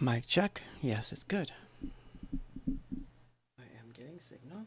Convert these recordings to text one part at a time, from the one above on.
Mic check. Yes, it's good. I am getting signal.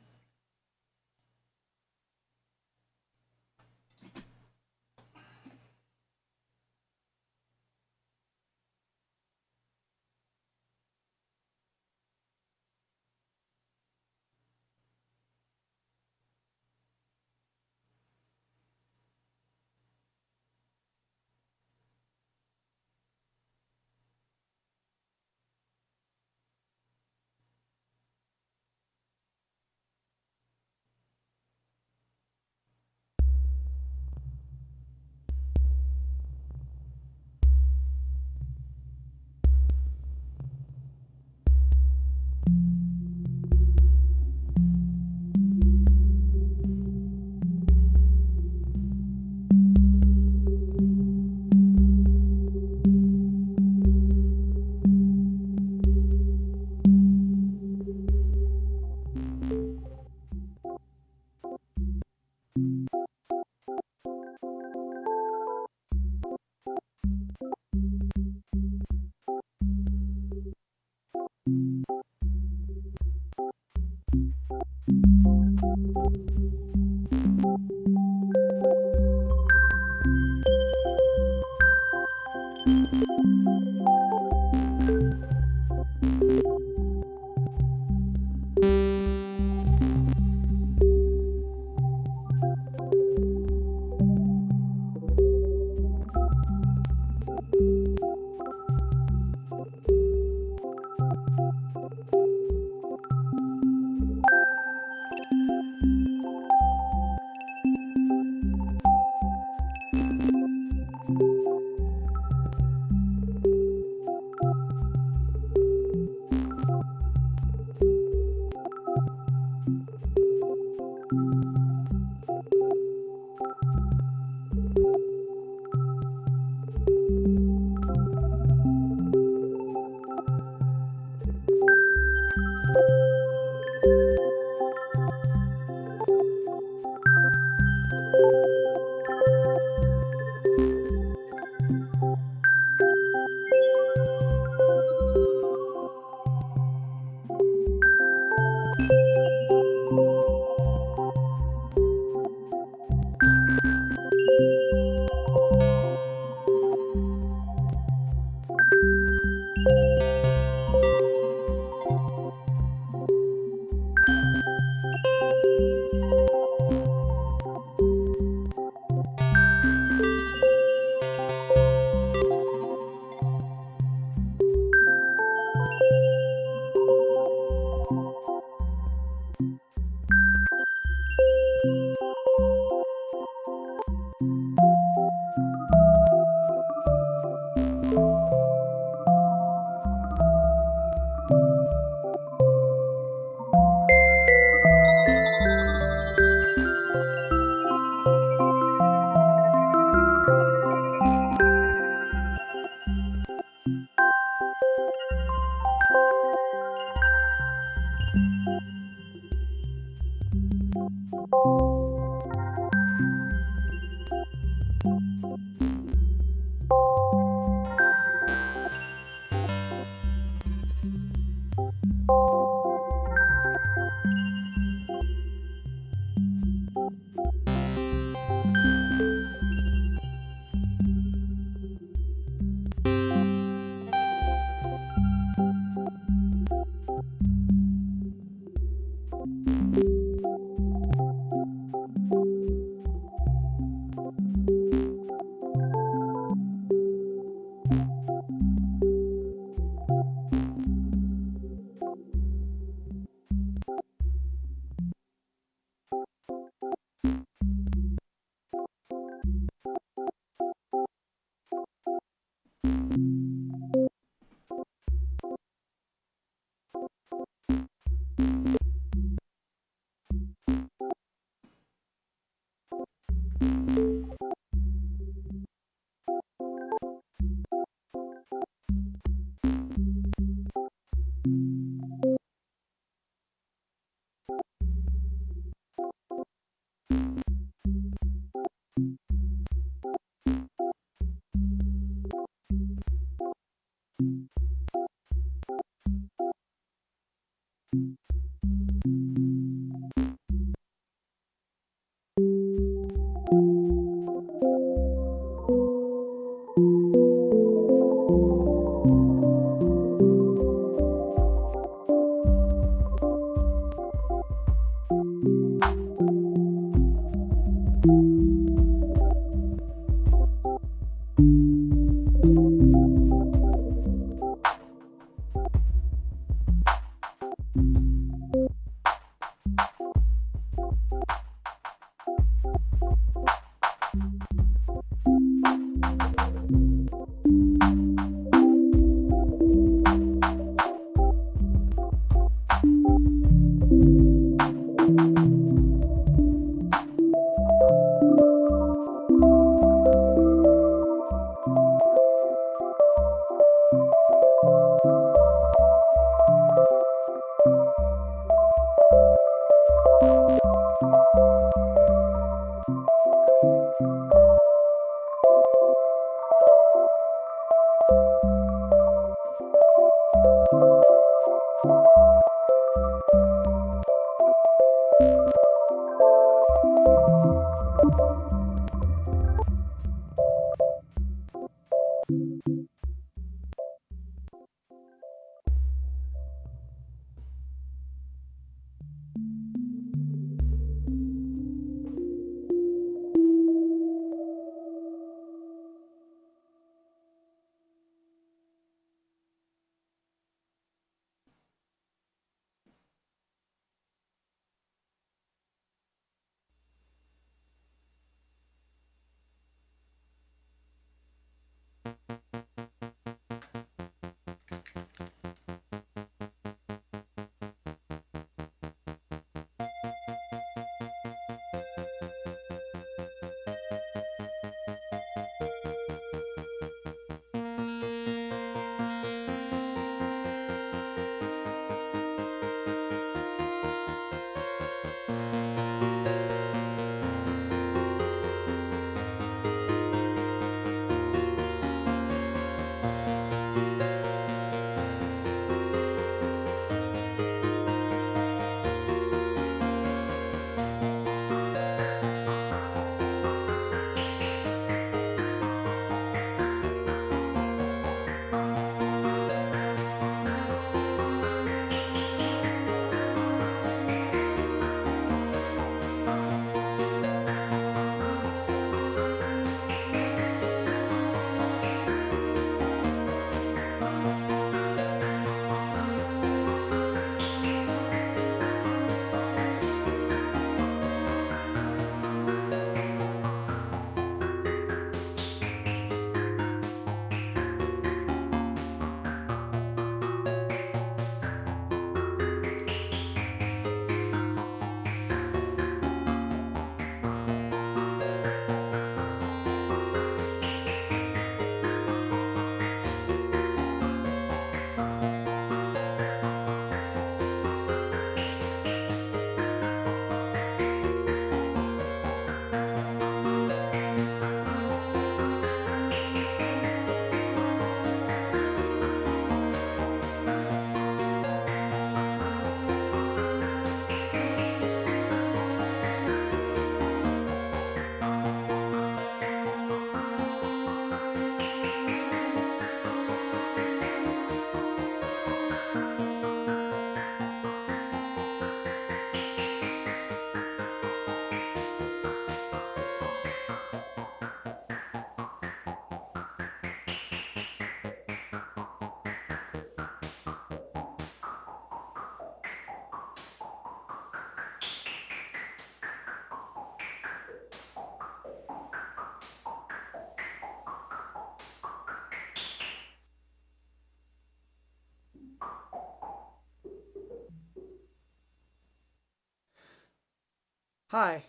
Hi.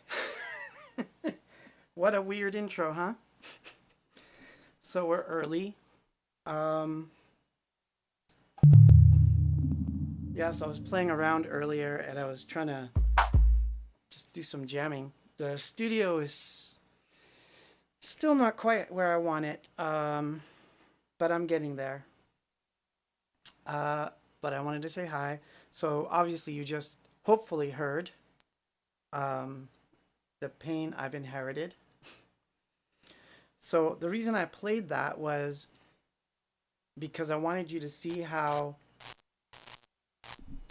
What a weird intro, huh? So we're early. Um, yeah, so I was playing around earlier and I was trying to just do some jamming. The studio is still not quite where I want it, but I'm getting there. Uh, but I wanted to say hi. So obviously, you just hopefully heard um, the pain I've inherited. So the reason I played that was because I wanted you to see how.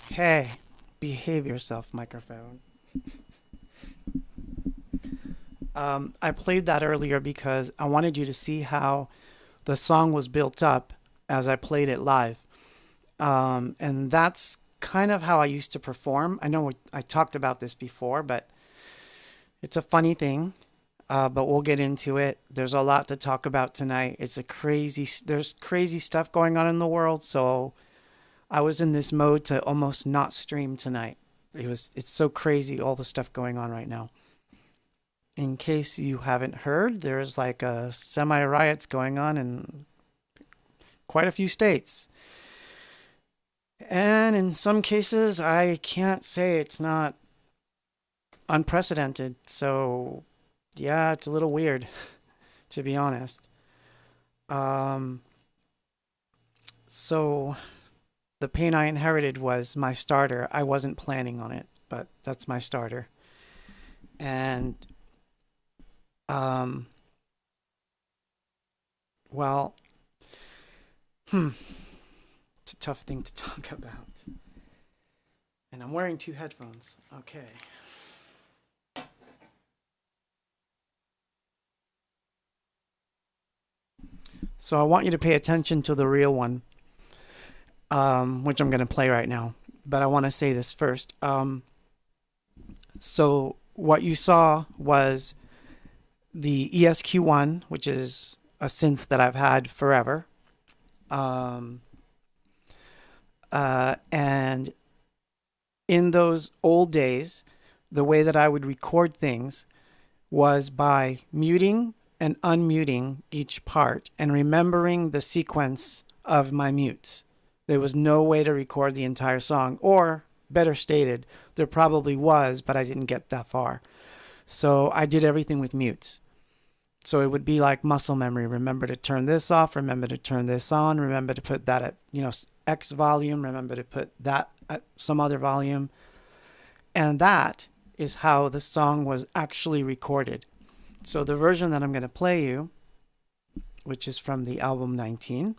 Hey, behave yourself, microphone. I played that earlier because I wanted you to see how the song was built up as I played it live. And that's kind of how I used to perform. I know I talked about this before, but it's a funny thing. But we'll get into it. There's a lot to talk about tonight. There's crazy stuff going on in the world. So I was in this mode to almost not stream tonight. It's so crazy, all the stuff going on right now. In case you haven't heard, there's like a semi riots going on in quite a few states. And in some cases, I can't say it's not unprecedented. So, yeah, it's a little weird, to be honest. Um, so the pain I inherited was my starter. I wasn't planning on it, but that's my starter. And, um, well, hmm, it's a tough thing to talk about. And I'm wearing two headphones. Okay. So I want you to pay attention to the real one, which I'm going to play right now. But I want to say this first. So what you saw was the ESQ1, which is a synth that I've had forever. And in those old days, the way that I would record things was by muting and unmuting each part and remembering the sequence of my mutes. There was no way to record the entire song, or better stated, there probably was, but I didn't get that far. So I did everything with mutes. So it would be like muscle memory. Remember to turn this off, remember to turn this on, remember to put that at, X volume, remember to put that at some other volume. And that is how the song was actually recorded. So the version that I'm going to play you, which is from the album 19,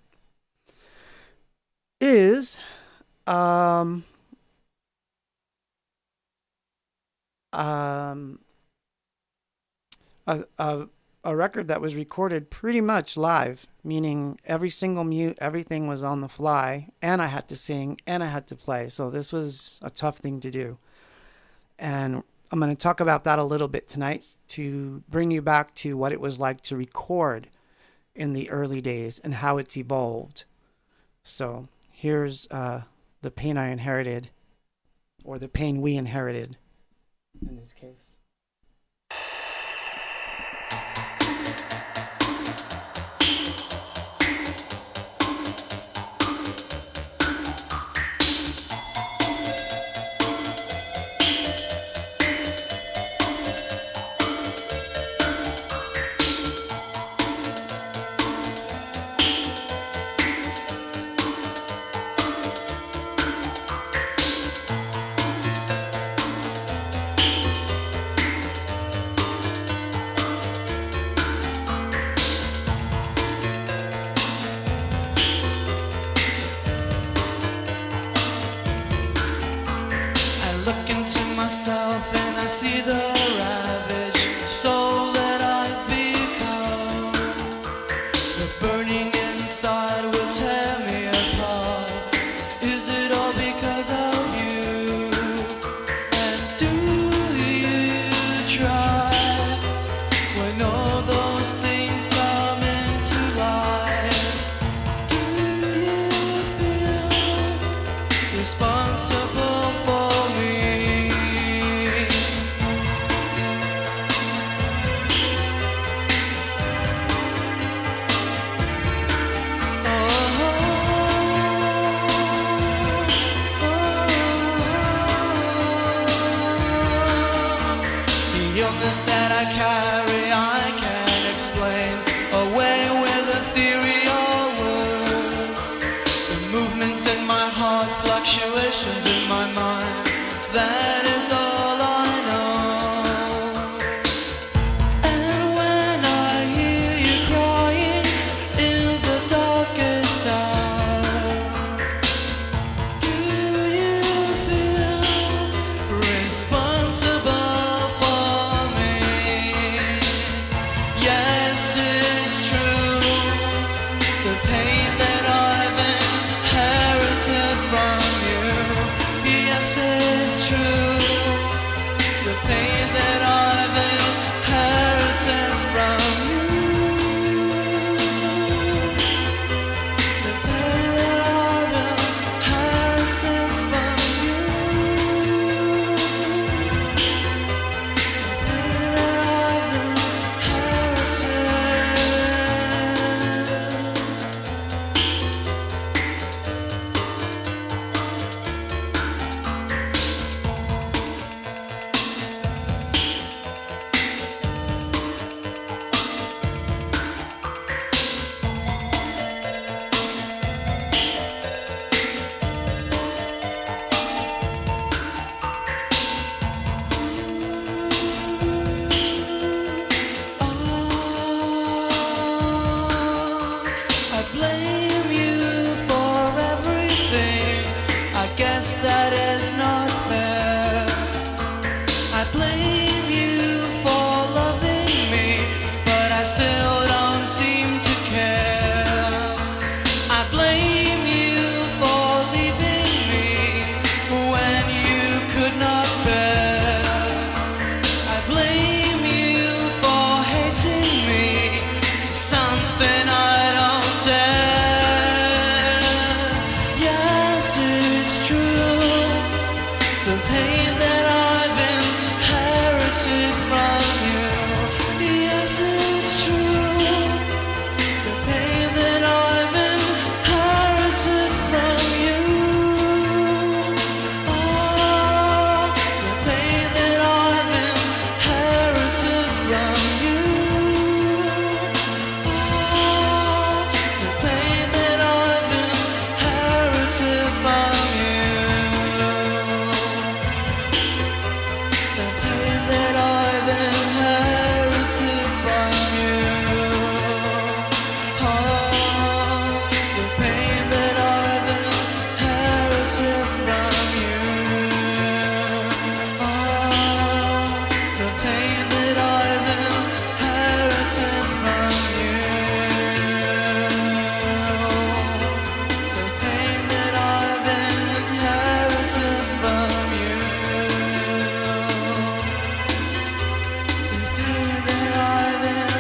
is um, um, a, a, a record that was recorded pretty much live, meaning every single mute, everything was on the fly, and I had to sing and I had to play. So this was a tough thing to do. And I'm going to talk about that a little bit tonight to bring you back to what it was like to record in the early days and how it's evolved. So here's the pain I inherited, or the pain we inherited in this case. I carry I can't explain away with ethereal words. The movements in my heart, fluctuations in my mind, that is all I know. And when I hear you crying in the darkest hour, do you feel responsible for me? Yes, it's true. The pain that I've inherited from you. Yes, it's true. The pain that I've inherited from you. The pain that I've inherited from you. The pain I blame you for everything. I guess that is not fair. I blame you for loving me, but I still don't seem to care. I blame you for leaving me when you could not bear. I blame you for hating me, something I don't dare. Yes, it's true. The pain that I've inherited from you. Yes, it's true. The pain that I've inherited from you. Oh, the pain that I've inherited from you. Oh, the pain that I've inherited from you. The pain that I've inherited from you. Oh, the pain that I've inherited from you. Oh, the pain that I've inherited from you. The pain that I've inherited from you. The pain that I've inherited.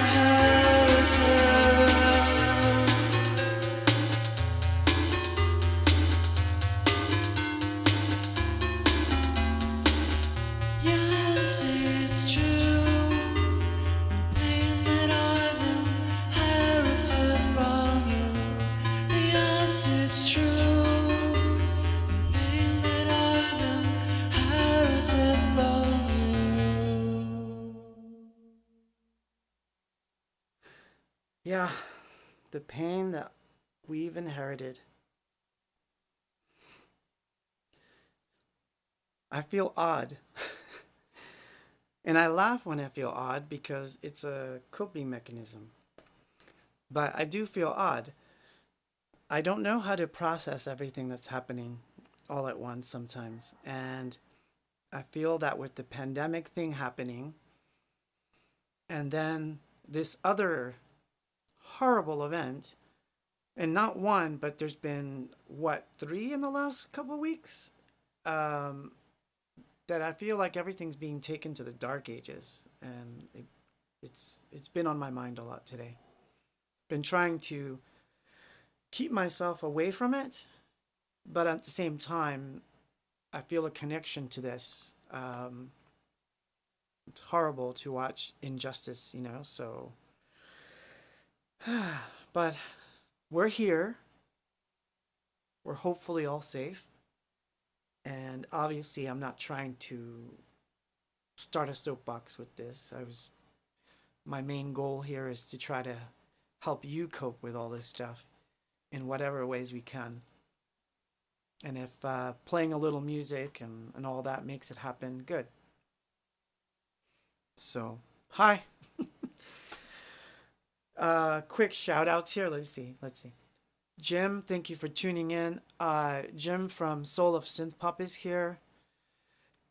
Yes, it's true. The pain that I've inherited from you. Yes, it's true. The pain that I've inherited from you. Yeah, the pain that we've inherited. I feel odd. And I laugh when I feel odd because it's a coping mechanism. But I do feel odd. I don't know how to process everything that's happening all at once sometimes. And I feel that with the pandemic thing happening, and then this other horrible event, and not one, but there's been what, three in the last couple weeks? Um, that I feel like everything's being taken to the dark ages, and it's been on my mind a lot today. Been trying to keep myself away from it, but at the same time, I feel a connection to this. It's horrible to watch injustice, you know. So, but we're here. We're hopefully all safe. And obviously, I'm not trying to start a soapbox with this. I was my main goal here is to try to help you cope with all this stuff in whatever ways we can. And if playing a little music and all that makes it happen, good. So, hi. Quick shout outs here. Let's see. Let's see. Jim, thank you for tuning in. Jim from Soul of Synth Pop is here.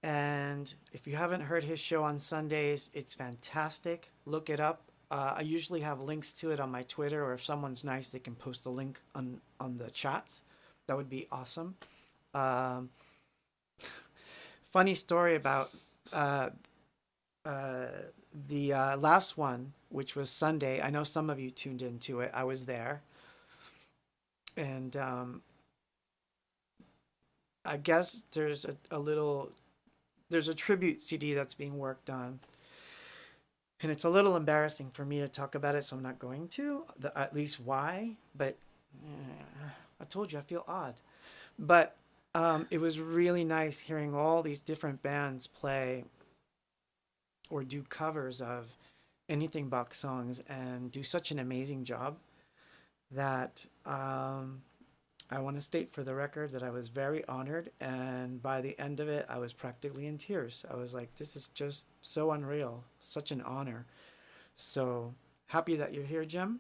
And if you haven't heard his show on Sundays, it's fantastic. Look it up. I usually have links to it on my Twitter, or if someone's nice, they can post a link on the chats. That would be awesome. Um, Funny story about uh, the last one, which was Sunday. I know some of you tuned into it. I was there. And I guess there's a tribute CD that's being worked on. And it's a little embarrassing for me to talk about it, so I'm not going to, at least why. But I told you, I feel odd. But it was really nice hearing all these different bands play or do covers of anything Bach songs and do such an amazing job that I want to state for the record that I was very honored. And by the end of it, I was practically in tears. I was like, this is just so unreal, such an honor. So happy that you're here, Jim.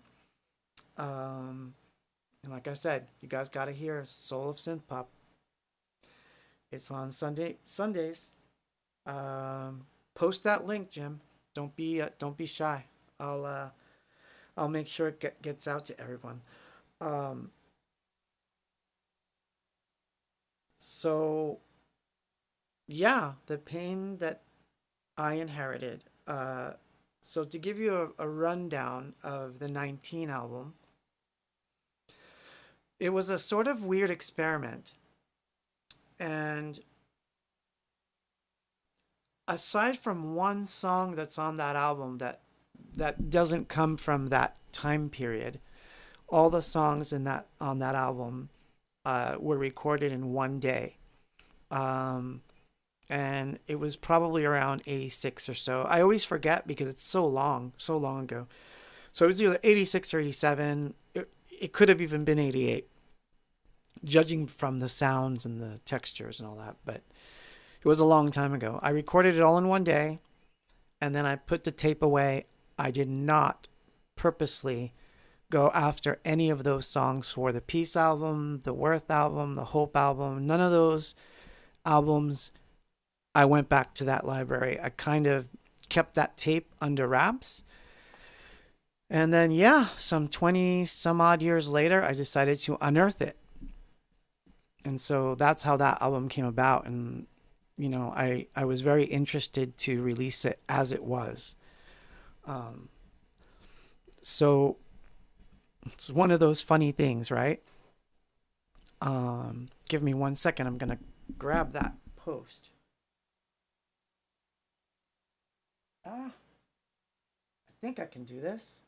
And like I said, you guys got to hear Soul of Synth Pop. It's on Sundays. Post that link, Jim. Don't be shy. I'll make sure it gets out to everyone. Um, so yeah, the pain that I inherited. So to give you a rundown of the 19 album, it was a sort of weird experiment. And aside from one song that's on that album that doesn't come from that time period, all the songs in that on that album were recorded in one day. Um, and it was probably around 86 or so. I always forget because it's so long ago. So it was either 86 or 87. It could have even been 88, judging from the sounds and the textures and all that. But it was a long time ago. I recorded it all in one day, and then I put the tape away. I did not purposely go after any of those songs for the Peace album, the Worth album, the Hope album. None of those albums. I went back to that library. I kind of kept that tape under wraps. And then, yeah, some 20 some odd years later, I decided to unearth it. And so that's how that album came about. And, I was very interested to release it as it was. Um, so it's one of those funny things, right? Give me 1 second. I'm going to grab that post. I think I can do this.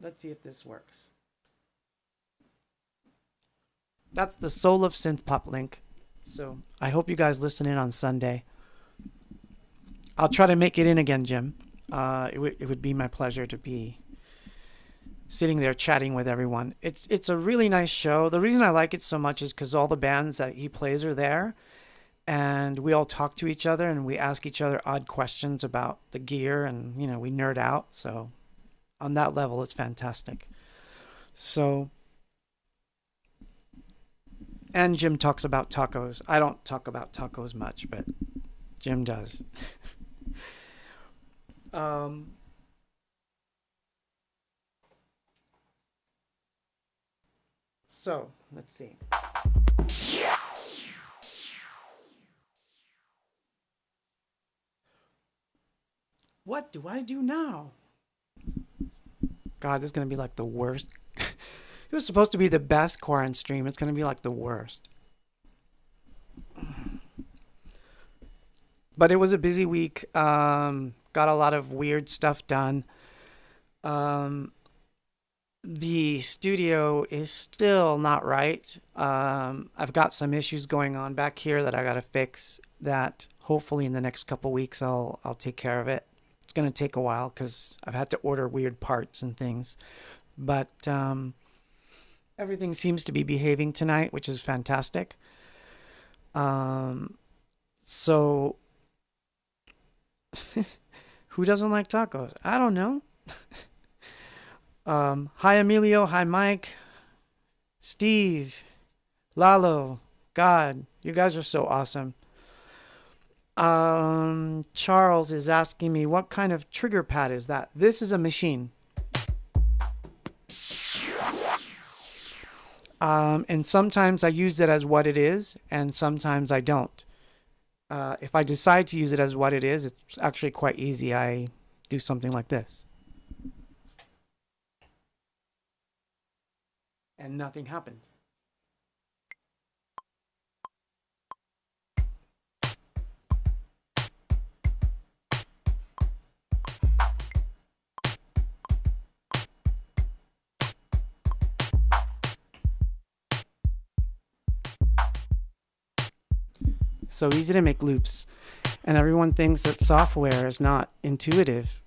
Let's see if this works. That's the Soul of Synth Pop link. So I hope you guys listen in on Sunday. I'll try to make it in again, Jim. It would be my pleasure to be sitting there chatting with everyone. It's a really nice show. The reason I like it so much is because all the bands that he plays are there, and we all talk to each other and we ask each other odd questions about the gear, and we nerd out. So on that level, it's fantastic. So, and Jim talks about tacos. I don't talk about tacos much, but Jim does. Um, so let's see. What do I do now? God, this is gonna be like the worst. It was supposed to be the best Quarant stream. It's gonna be like the worst. But it was a busy week. Got a lot of weird stuff done. Um, the studio is still not right. I've got some issues going on back here that I gotta fix. That hopefully in the next couple weeks I'll take care of it. It's going to take a while because I've had to order weird parts and things. But everything seems to be behaving tonight, which is fantastic. Um, so, who doesn't like tacos? I don't know. Hi, Emilio. Hi, Mike. Steve. Lalo. God, you guys are so awesome. Charles is asking me what kind of trigger pad is that? This is a machine. And sometimes I use it as what it is, and sometimes I don't. If I decide to use it as what it is, it's actually quite easy. I do something like this, and nothing happens. So easy to make loops, and everyone thinks that software is not intuitive,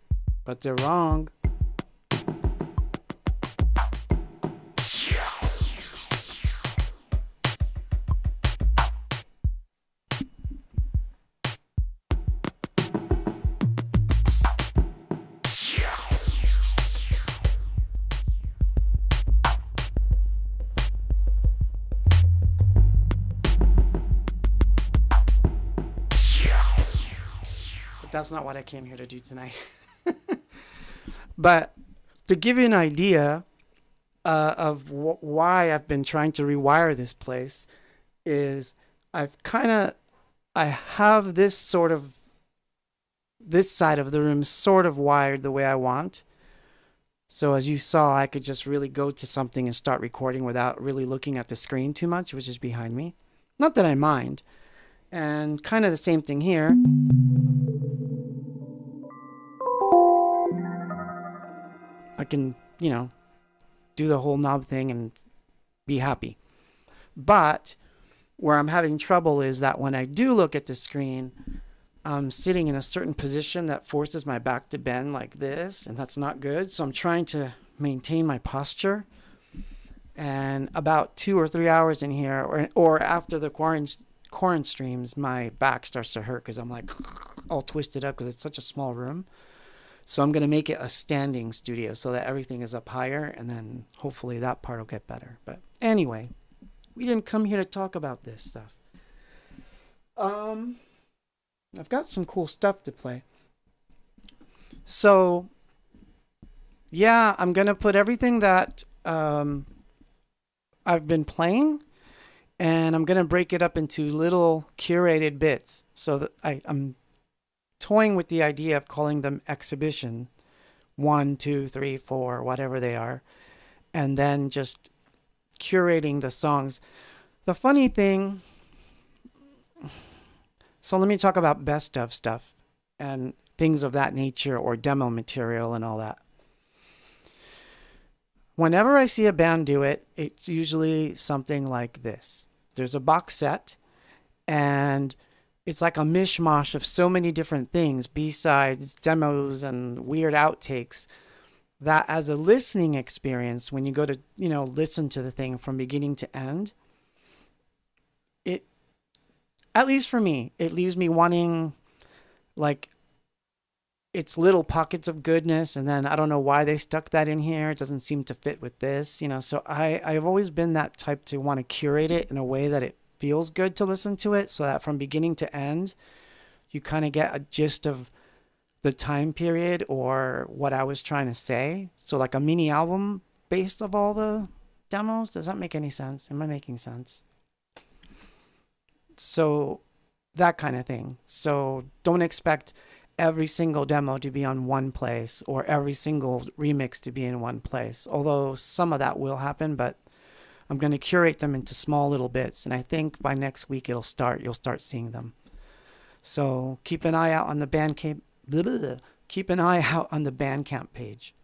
but they're wrong. But that's not what I came here to do tonight. But to give you an idea of why I've been trying to rewire this place, is I've kind of I have this side of the room sort of wired the way I want. So as you saw, I could just really go to something and start recording without really looking at the screen too much, which is behind me. Not that I mind. And kind of the same thing here. I can, do the whole knob thing and be happy. But where I'm having trouble is that when I do look at the screen, I'm sitting in a certain position that forces my back to bend like this, and that's not good. So I'm trying to maintain my posture. And about 2 or 3 hours in here, or after the quarantine streams, my back starts to hurt because I'm like all twisted up because it's such a small room. So I'm going to make it a standing studio so that everything is up higher, and then hopefully that part will get better. But anyway, we didn't come here to talk about this stuff. I've got some cool stuff to play. So, yeah, I'm going to put everything that I've been playing, and I'm going to break it up into little curated bits so that I'm toying with the idea of calling them exhibition 1, 2, 3, 4, whatever they are, and then just curating the songs. The funny thing, so let me talk about best of stuff and things of that nature, or demo material and all that. Whenever I see a band do it, it's usually something like this. There's a box set, and it's like a mishmash of so many different things, B-sides, demos, and weird outtakes, that as a listening experience, when you go to, listen to the thing from beginning to end, it, at least for me, it leaves me wanting, like, it's little pockets of goodness, and then I don't know why they stuck that in here. It doesn't seem to fit with this, So I've always been that type to want to curate it in a way that it feels good to listen to it, so that from beginning to end, you kind of get a gist of the time period or what I was trying to say. So like a mini album based of all the demos. Does that make any sense? Am I making sense? So that kind of thing. So don't expect every single demo to be on one place or every single remix to be in one place. Although some of that will happen, but I'm going to curate them into small little bits. And I think by next week you'll start seeing them. So keep an eye out on the Bandcamp. Keep an eye out on the Bandcamp page.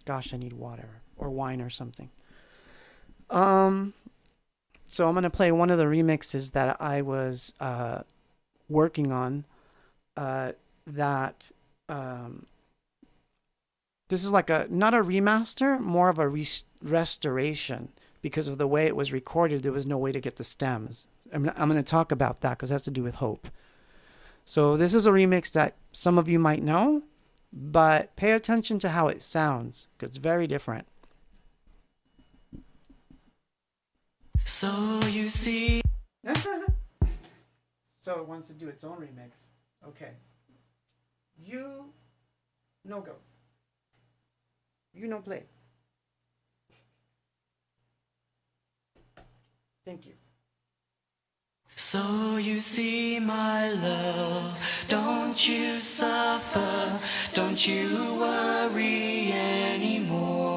Gosh, I need water or wine or something. So I'm going to play one of the remixes that I was working on that um, this is like a not a remaster, more of a restoration because of the way it was recorded. There was no way to get the stems. I'm going to talk about that because it has to do with Hope. So this is a remix that some of you might know, but pay attention to how it sounds because it's very different. So you see. So it wants to do its own remix. Okay. You no go. You no play. Thank you. So you see, my love, don't you suffer, don't you worry anymore.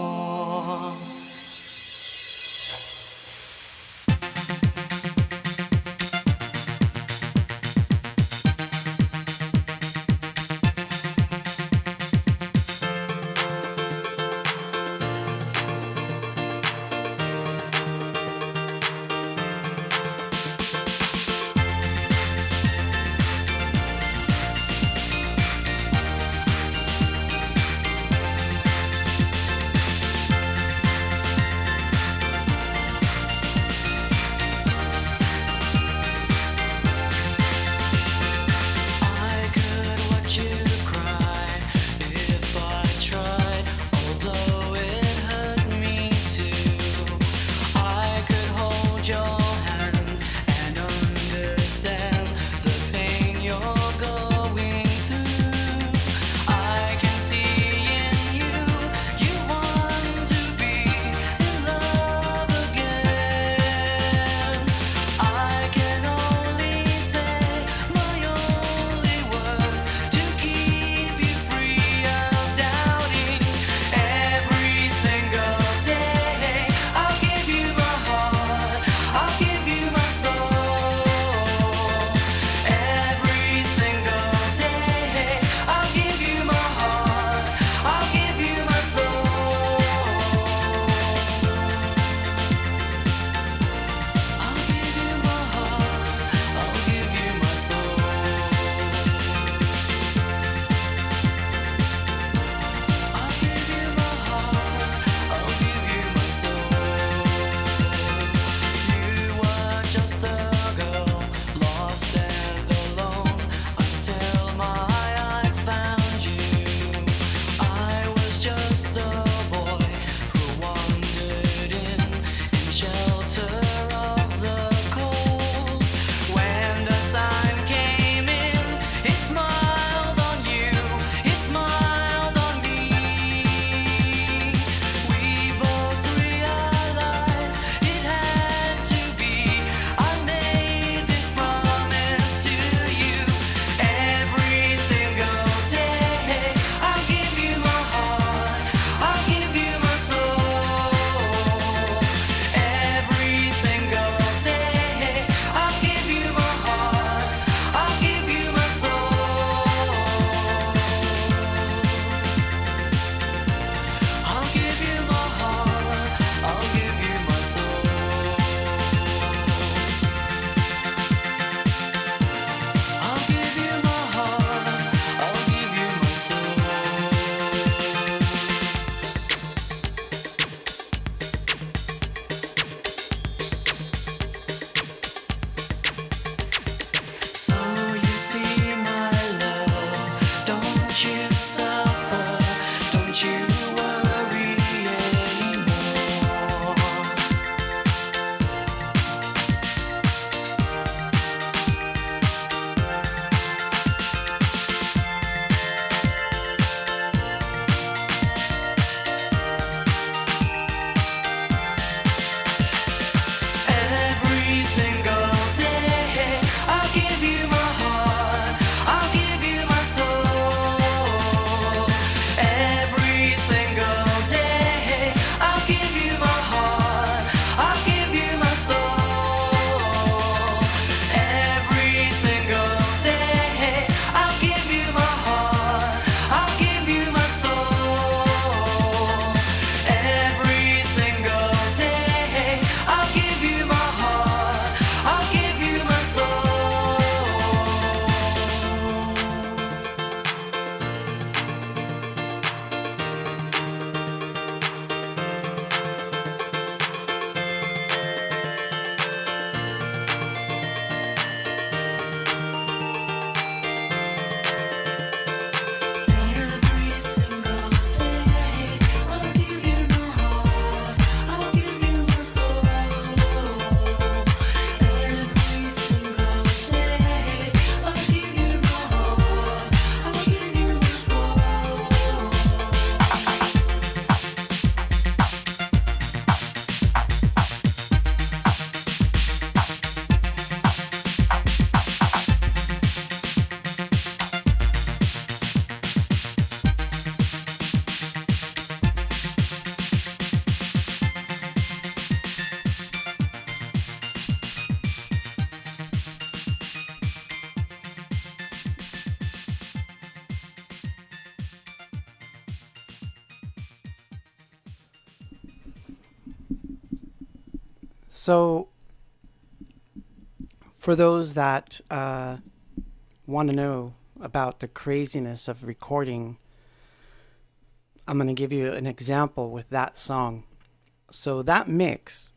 So, for those that want to know about the craziness of recording, I'm going to give you an example with that song. So, that mix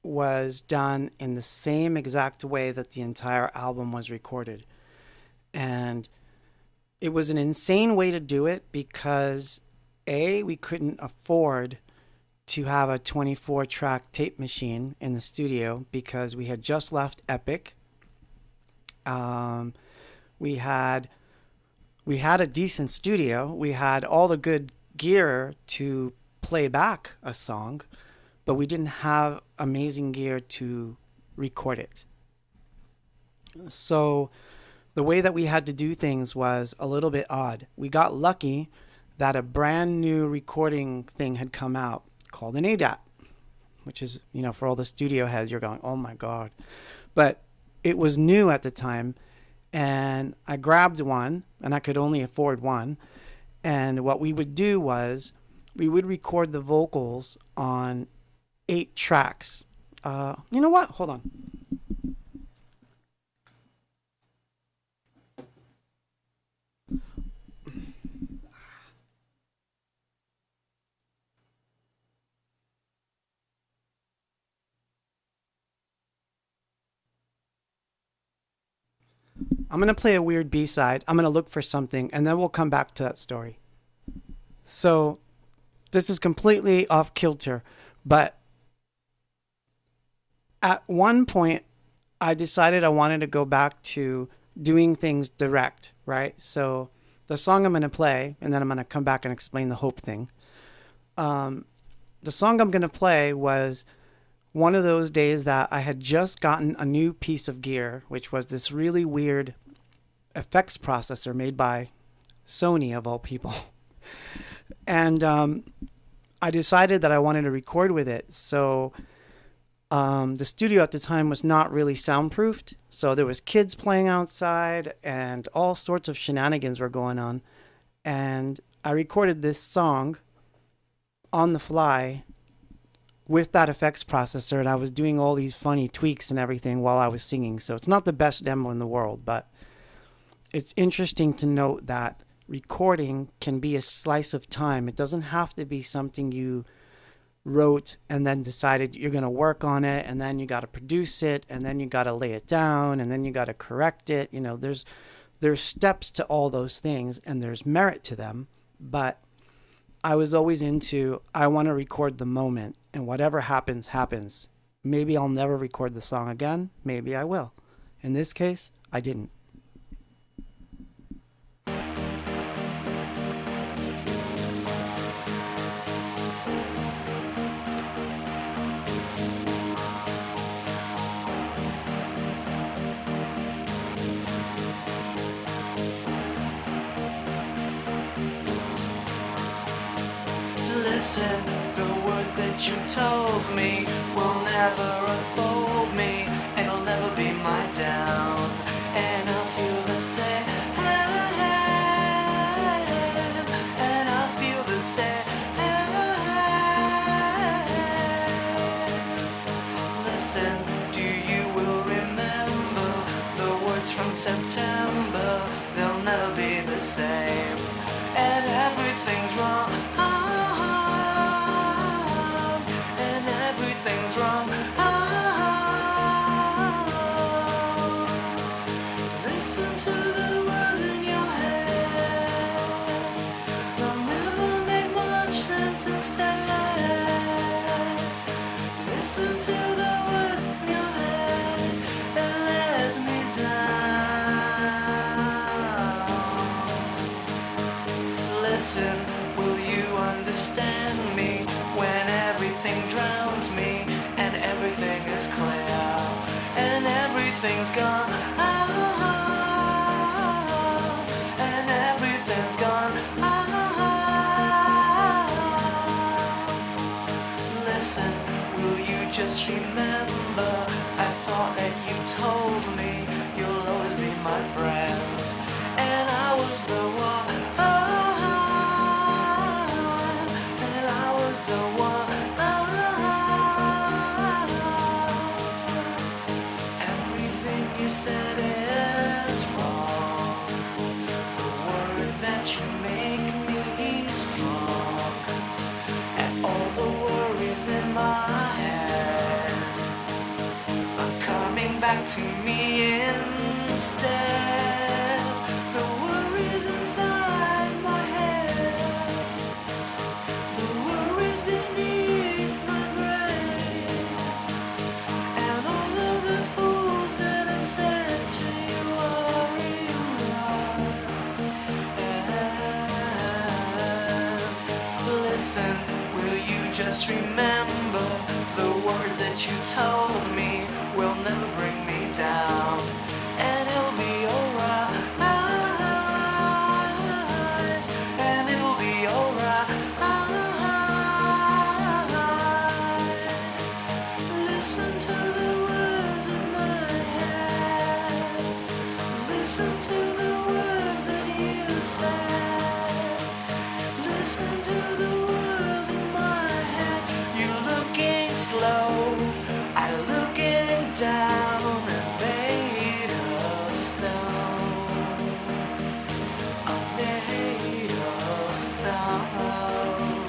was done in the same exact way that the entire album was recorded. And it was an insane way to do it because A, we couldn't afford to have a 24 track tape machine in the studio because we had just left Epic. Um, we had we had a decent studio. We had all the good gear to play back a song, but we didn't have amazing gear to record it. So the way that we had to do things was a little bit odd. We got lucky that a brand new recording thing had come out called an ADAT, which is, for all the studio heads, you're going, oh my God. But it was new at the time, and I grabbed one, and I could only afford one. And what we would do was we would record the vocals on 8 tracks. You know what? Hold on. I'm going to play a weird B-side. I'm going to look for something, and then we'll come back to that story. So this is completely off kilter, but at one point, I decided I wanted to go back to doing things direct, right? So the song I'm going to play, and then I'm going to come back and explain the hope thing. The song I'm going to play was one of those days that I had just gotten a new piece of gear, which was this really weird effects processor made by Sony, of all people. And I decided that I wanted to record with it. So the studio at the time was not really soundproofed. So there was kids playing outside and all sorts of shenanigans were going on. And I recorded this song on the fly with that effects processor, and I was doing all these funny tweaks and everything while I was singing. So it's not the best demo in the world, but it's interesting to note that recording can be a slice of time. It doesn't have to be something you wrote and then decided you're going to work on it, and then you got to produce it, and then you got to lay it down, and then you got to correct it. There's steps to all those things, and there's merit to them. But I was always into, I want to record the moment, and whatever happens, happens. Maybe I'll never record the song again. Maybe I will. In this case, I didn't. Listen, the words that you told me will never unfold me, and it'll never be my down. And I'll feel the same, and I'll feel the same. Listen, do you will remember the words from September? They'll never be the same, and everything's wrong. Everything's wrong. Listen to the words in your head. They'll never make much sense instead. Listen to the words in your head and let me down. Listen, will you understand me when everything drowns me and everything is clear and everything's gone, and everything's gone. Listen, will you just remember, I thought that you told me you'll always be my friend, and I was the one, and I was the one. back to me instead. The worries inside my head, the worries beneath my brains, and all of the fools that I've said to you are in line. And listen, will you just remember the words that you told me will never bring me down, and it'll be alright, and it'll be alright. Listen to the words in my head, listen to the words that you said, listen to the words in my head. You're looking slow, I'm looking down, and made of stone. I'm made of stone.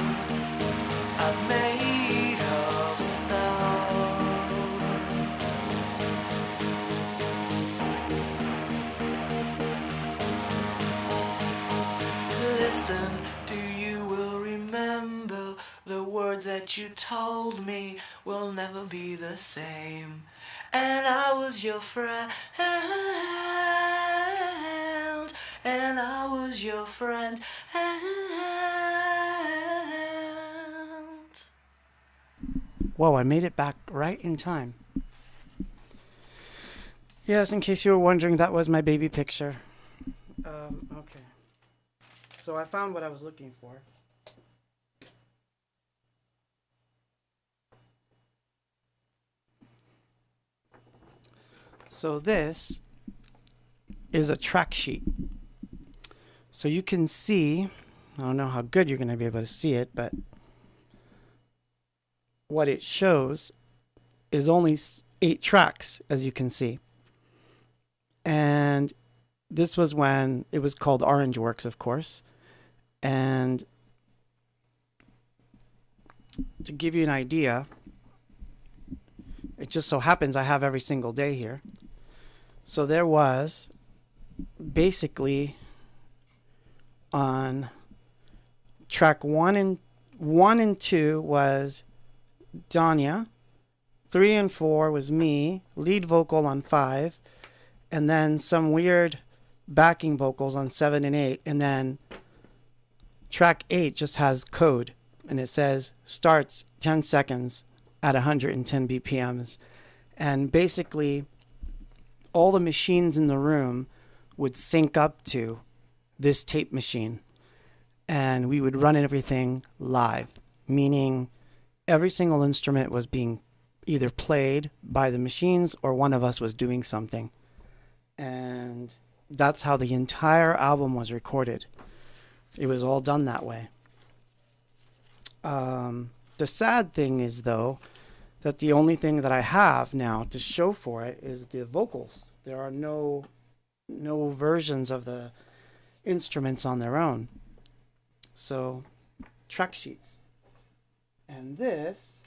I'm made of stone. Listen, do you will remember the words that you told me will never be the same. And I was your friend, and I was your friend, Whoa, I made it back right in time. Yes, in case you were wondering, that was my baby picture. Okay. So I found what I was looking for. So this is a track sheet. So you can see, I don't know how good you're going to be able to see it, but what it shows is only 8 tracks, as you can see. And this was when it was called Orange Works, of course. And to give you an idea, it just so happens I have every single day here. So there was basically on track 1 and 2 was Danya, 3 and 4 was me, lead vocal on 5, and then some weird backing vocals on 7 and 8, and then track 8 just has code, and it says starts 10 seconds at 110 BPMs, and basically all the machines in the room would sync up to this tape machine, and we would run everything live, meaning every single instrument was being either played by the machines or one of us was doing something. And that's how the entire album was recorded. It was all done that way. The sad thing is, though, that the only thing that I have now to show for it is the vocals. There are no versions of the instruments on their own. So, track sheets. And this,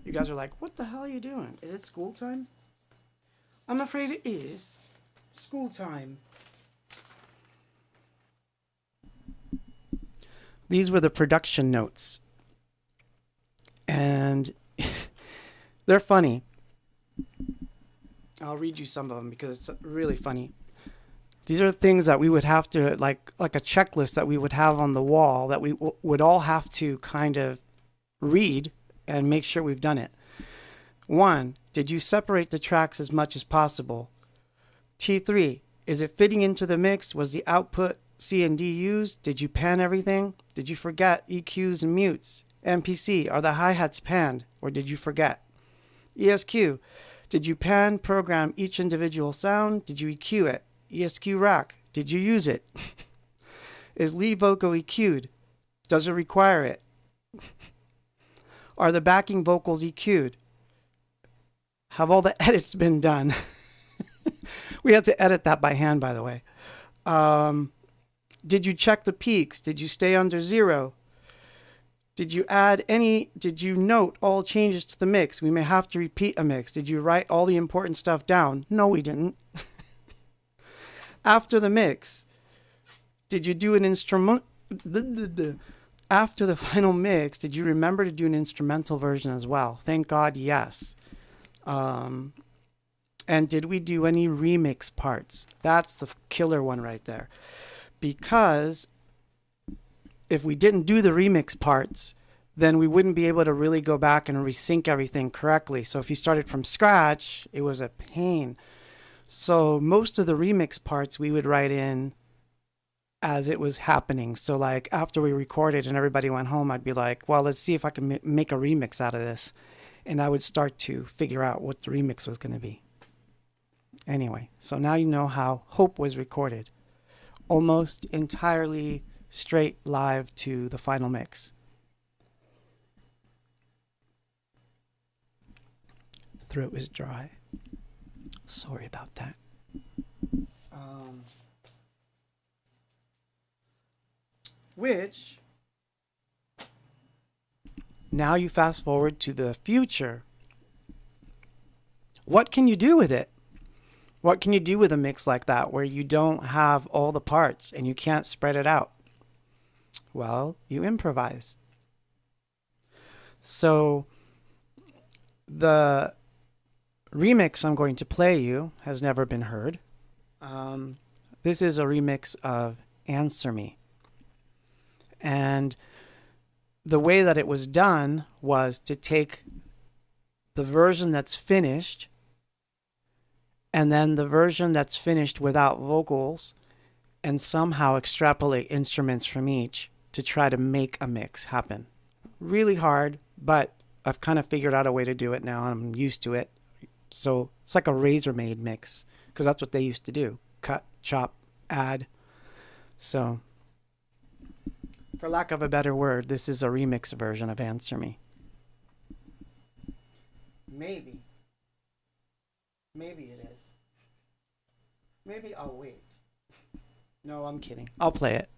you guys are like, what the hell are you doing? Is it school time? I'm afraid it is school time. These were the production notes. And they're funny. I'll read you some of them because it's really funny. These are things that we would have to, like a checklist that we would have on the wall that we would all have to kind of read and make sure we've done it. 1, did you separate the tracks as much as possible? T3, is it fitting into the mix? Was the output C and D used? Did you pan everything? Did you forget EQs and mutes? MPC, are the hi-hats panned or did you forget? ESQ, did you pan program each individual sound? Did you EQ it? ESQ rack, did you use it? Is lead vocal EQ'd? Does it require it? Are the backing vocals EQ'd? Have all the edits been done? We had to edit that by hand, by the way. Did you check the peaks? Did you stay under 0? Did you note all changes to the mix? We may have to repeat a mix. Did you write all the important stuff down? No, we didn't. After the mix, did you do an instrument? After the final mix, did you remember to do an instrumental version as well? Thank God, yes. And did we do any remix parts? That's the killer one right there. Because if we didn't do the remix parts, then we wouldn't be able to really go back and resync everything correctly. So if you started from scratch, it was a pain. So most of the remix parts we would write in as it was happening. So like after we recorded and everybody went home, I'd be like, well, let's see if I can make a remix out of this. And I would start to figure out what the remix was going to be. Anyway, so now you know how Hope was recorded. Almost entirely straight live to the final mix. Throat was dry. Sorry about that. Which, now you fast forward to the future. What can you do with it? What can you do with a mix like that where you don't have all the parts and you can't spread it out? Well, you improvise. So the remix I'm going to play you has never been heard. This is a remix of Answer Me. And the way that it was done was to take the version that's finished and then the version that's finished without vocals and somehow extrapolate instruments from each to try to make a mix happen. Really hard, but I've kind of figured out a way to do it now. I'm used to it. So it's like a Razor-made mix because that's what they used to do. Cut, chop, add. So for lack of a better word, this is a remix version of Answer Me. Maybe. Maybe it is. Maybe I'll wait. No, I'm kidding. I'll play it.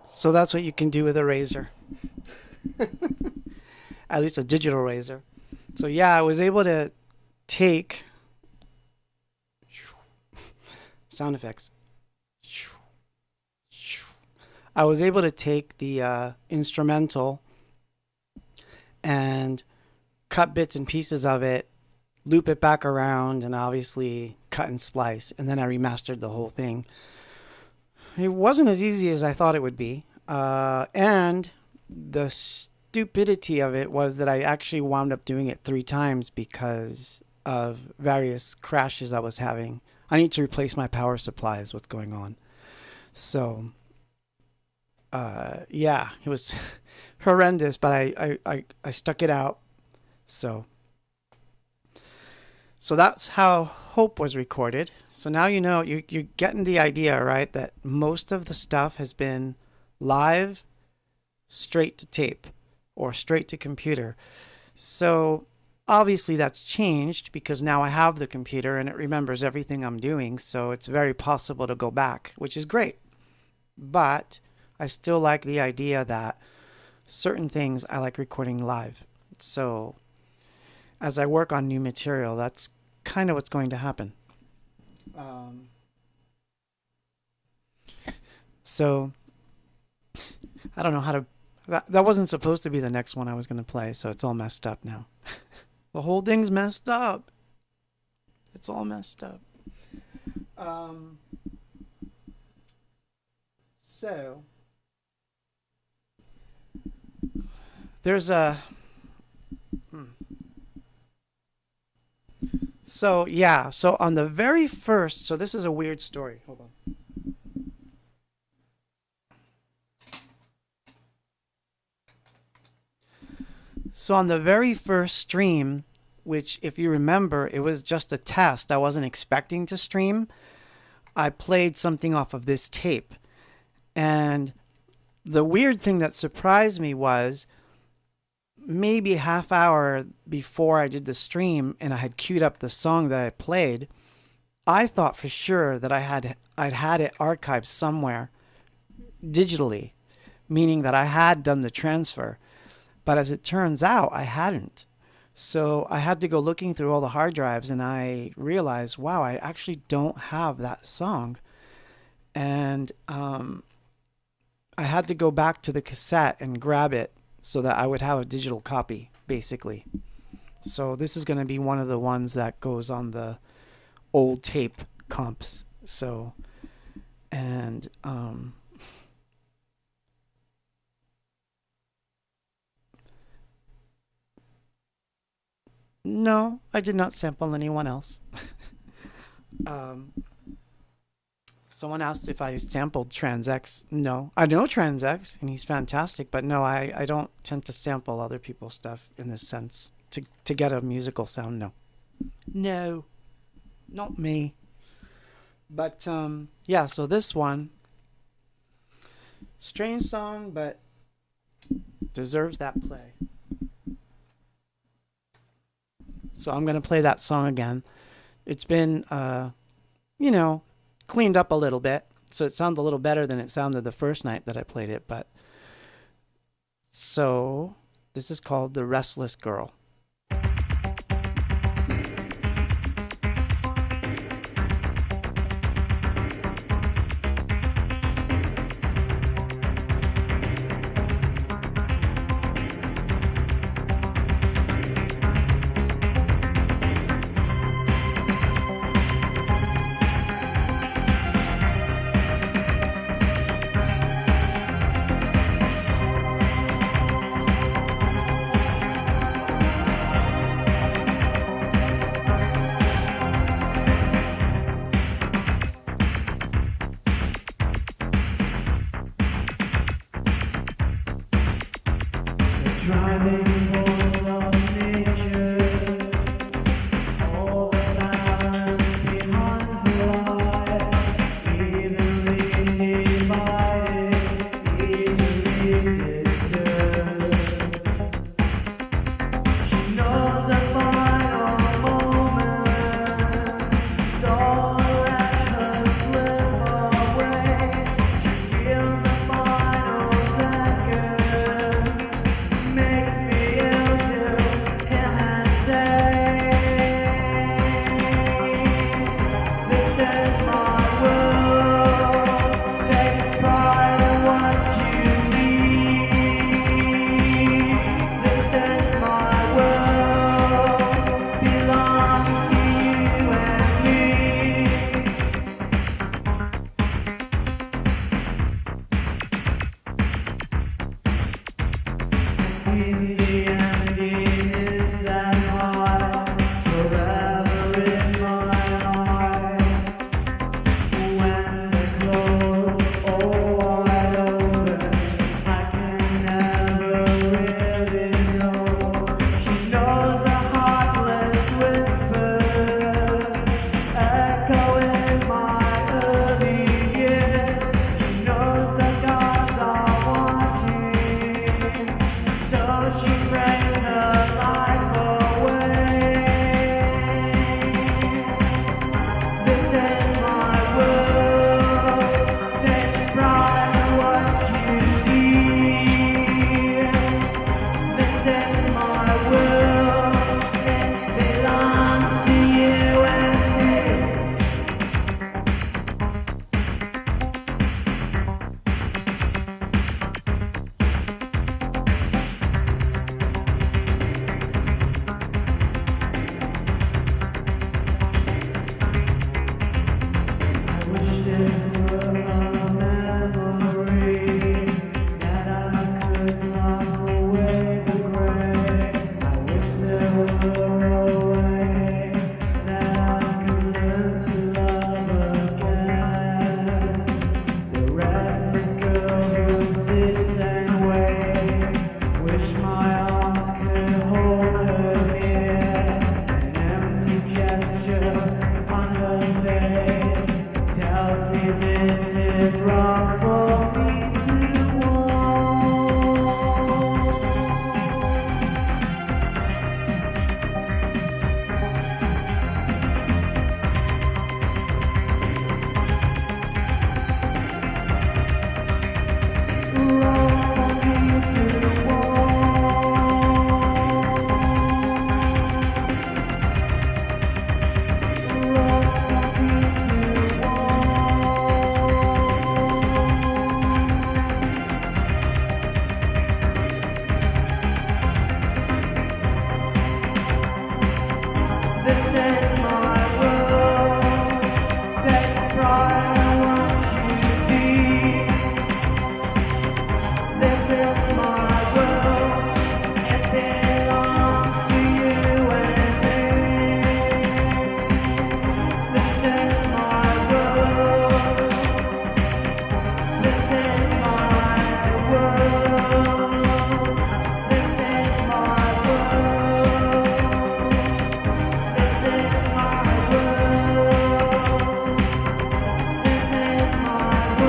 So that's what you can do with a razor, at least a digital razor. So yeah, I was able to take sound effects. I was able to take the instrumental and cut bits and pieces of it, loop it back around, and obviously cut and splice. And then I remastered the whole thing. It wasn't as easy as I thought it would be. And the stupidity of it was that I actually wound up doing it 3 times because of various crashes I was having. I need to replace my power supply is what's going on. So, yeah, it was horrendous, but I stuck it out. So, so that's how Hope was recorded. So now you know, you're getting the idea, right? That most of the stuff has been live, straight to tape, or straight to computer. So obviously that's changed because now I have the computer and it remembers everything I'm doing. So it's very possible to go back, which is great. But I still like the idea that certain things I like recording live. So as I work on new material, that's kind of what's going to happen. So I don't know how to. That wasn't supposed to be the next one I was going to play, so it's all messed up now. The whole thing's messed up. It's all messed up. So there's a. So yeah, so on the very first, so this is a weird story. Hold on. So on the very first stream, which if you remember, it was just a test. I wasn't expecting to stream. I played something off of this tape. And the weird thing that surprised me was maybe a half hour before I did the stream and I had queued up the song that I played, I thought for sure that I'd had it archived somewhere digitally, meaning that I had done the transfer. But as it turns out, I hadn't. So I had to go looking through all the hard drives and I realized, wow, I actually don't have that song. And I had to go back to the cassette and grab it so that I would have a digital copy, basically. So this is going to be one of the ones that goes on the old tape comps. So, and no, I did not sample anyone else. um, Someone asked if I sampled TransX. No, I know TransX and he's fantastic, but no, I don't tend to sample other people's stuff in this sense to get a musical sound. No, no, not me. But yeah, so this one, strange song, but deserves that play. So I'm gonna play that song again. It's been, you know, cleaned up a little bit, so it sounds a little better than it sounded the first night that I played it. But so this is called The Restless Girl. Is it wrong for me to want? Wrong for me to This is my world. Take pride in what you see. This is my world. It belongs to you and me. This is my world. This is my world. This is my world. This is my world. This is my world.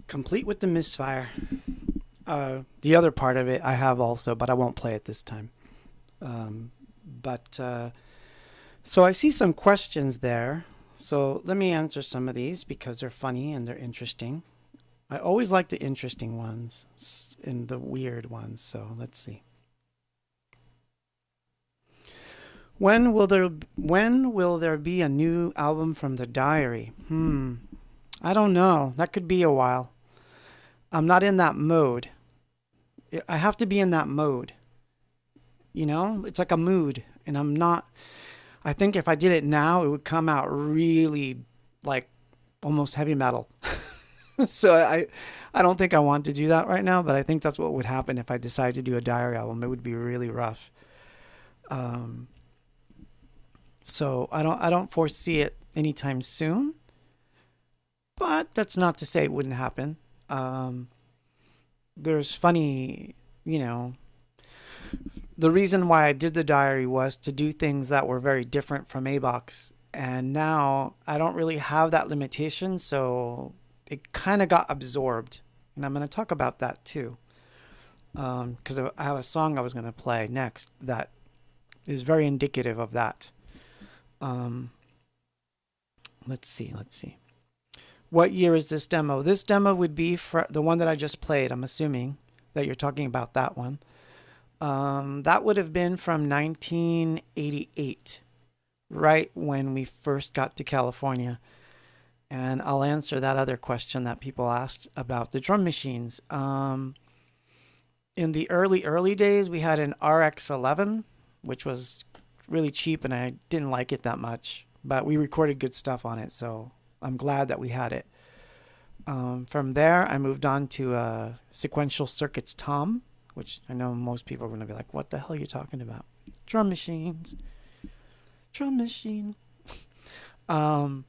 Complete with the misfire. The other part of it I have also, but I won't play it this time. But so I see some questions there. So let me answer some of these because they're funny and they're interesting. I always like the interesting ones and the weird ones. So let's see. When will there be a new album from The Diary? I don't know. That could be a while. I'm not in that mode. I have to be in that mode. You know, it's like a mood, and I'm not. I think if I did it now, it would come out really like almost heavy metal. So I don't think I want to do that right now, but I think that's what would happen if I decided to do a Diary album. It would be really rough. So I don't foresee it anytime soon. But that's not to say it wouldn't happen. There's funny, you know, the reason why I did the Diary was to do things that were very different from A-Box. And now I don't really have that limitation, so it kind of got absorbed. And I'm going to talk about that too. Because I have a song I was going to play next that is very indicative of that. Let's see. What year is this demo? This demo would be for the one that I just played. I'm assuming that you're talking about that one. That would have been from 1988, right when we first got to California. And I'll answer that other question that people asked about the drum machines. In the early days, we had an RX-11, which was really cheap, and I didn't like it that much. But we recorded good stuff on it, so I'm glad that we had it. From there, I moved on to Sequential Circuits Tom, which I know most people are going to be like, what the hell are you talking about? Drum machines. Drum machine. There's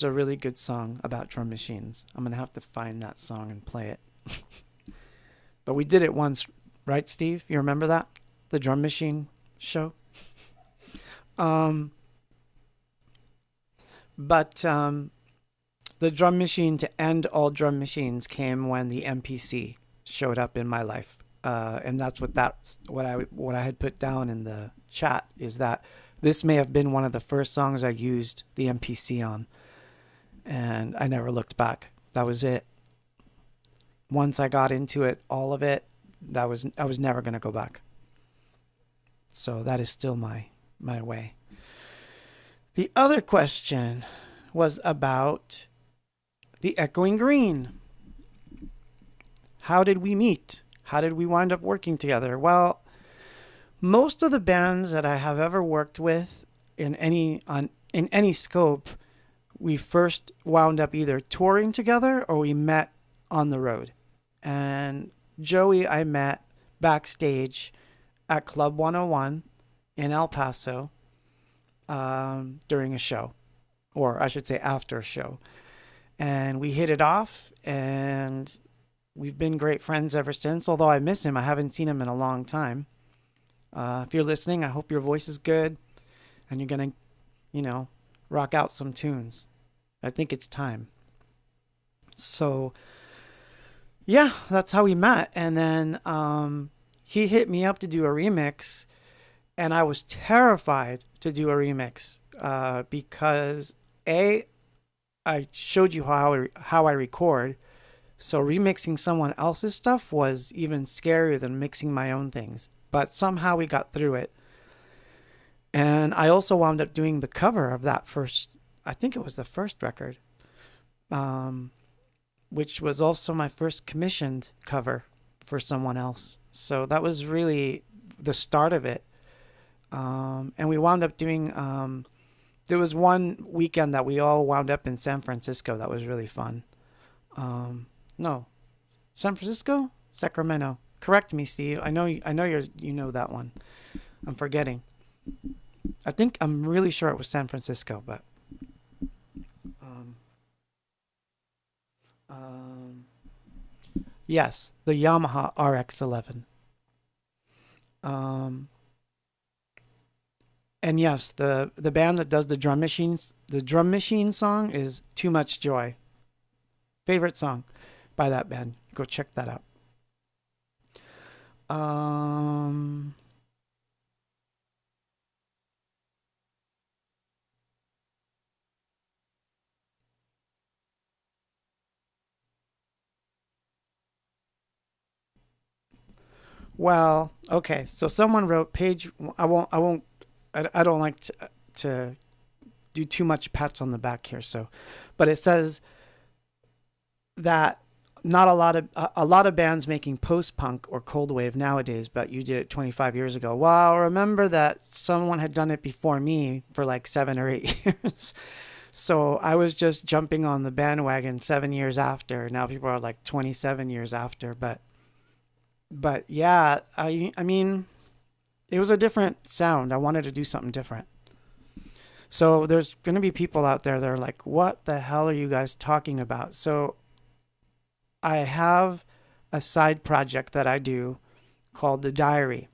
a really good song about drum machines. I'm going to have to find that song and play it. But we did it once, right, Steve? You remember that? The drum machine show? But the drum machine to end all drum machines came when the MPC showed up in my life, and that's what I had put down in the chat is that this may have been one of the first songs I used the MPC on, and I never looked back. That was it. Once I got into it, all of it, I was never going to go back. So that is still my way. The other question was about the Echoing Green. How did we meet? How did we wind up working together? Well, most of the bands that I have ever worked with in any scope, we first wound up either touring together or we met on the road. And Joey I met backstage at Club 101 in El Paso. during a show, or I should say after a show. And we hit it off, and we've been great friends ever since. Although I miss him, I haven't seen him in a long time. If you're listening, I hope your voice is good and you're going to, you know, rock out some tunes. I think it's time. So, yeah, that's how we met. And then he hit me up to do a remix, and I was terrified to do a remix because I showed you how I record. So remixing someone else's stuff was even scarier than mixing my own things. But somehow we got through it. And I also wound up doing the cover of that first, I think it was the first record, which was also my first commissioned cover for someone else. So that was really the start of it. And we wound up doing, there was one weekend that we all wound up in San Francisco. That was really fun. No, San Francisco? Sacramento. Correct me, Steve. I know you know that one. I'm forgetting. I'm really sure it was San Francisco, but yes, the Yamaha RX-11. And yes, the band that does the drum machine song is Too Much Joy. Favorite song by that band. Go check that out. Well, okay. So someone wrote page. I don't like to do too much pats on the back here. So, but it says that not a lot of bands making post punk or cold wave nowadays, but you did it 25 years ago. Well, remember that someone had done it before me for like 7 or 8 years. So I was just jumping on the bandwagon 7 years after. Now people are like 27 years after, but yeah, I mean, it was a different sound. I wanted to do something different. So there's going to be people out there that are like, what the hell are you guys talking about? So I have a side project that I do called The Diary.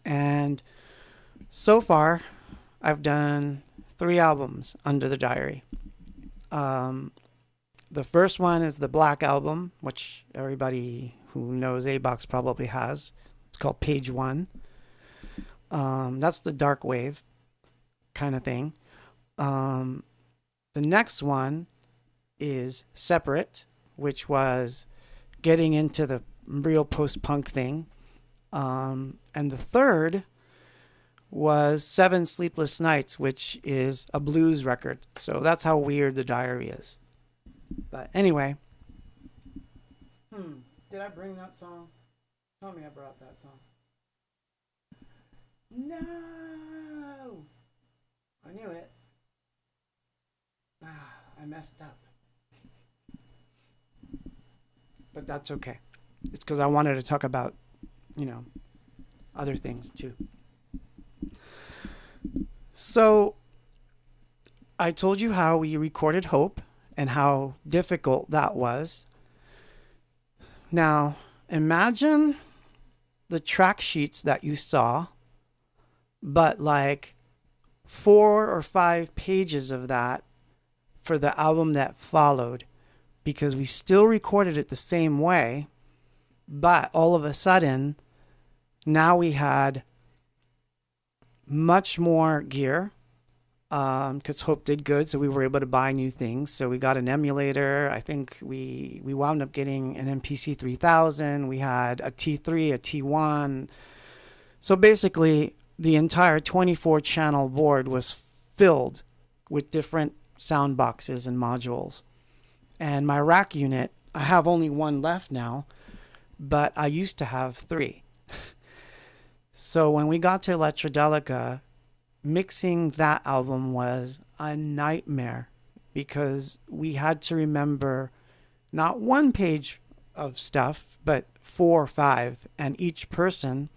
And so far, I've done 3 albums under The Diary. The first one is the Black Album, which everybody who knows A-Box probably has. It's called Page 1. That's the dark wave kind of thing. The next one is Separate, which was getting into the real post-punk thing. And the third was 7 Sleepless Nights, which is a blues record. So that's how weird The Diary is. But anyway. Did I bring that song? Tell me I brought that song. No! I knew it. I messed up. But that's okay. It's because I wanted to talk about, other things too. So I told you how we recorded Hope and how difficult that was. Now, imagine the track sheets that you saw, but like 4 or 5 pages of that for the album that followed, because we still recorded it the same way, but all of a sudden, now we had much more gear, because Hope did good, so we were able to buy new things. So we got an emulator. I think we wound up getting an MPC 3000. We had a T3, a T1. So basically, the entire 24-channel board was filled with different sound boxes and modules. And my rack unit, I have only 1 left now, but I used to have 3. So when we got to Electrodelica, mixing that album was a nightmare because we had to remember not 1 page of stuff, but 4 or 5. And each person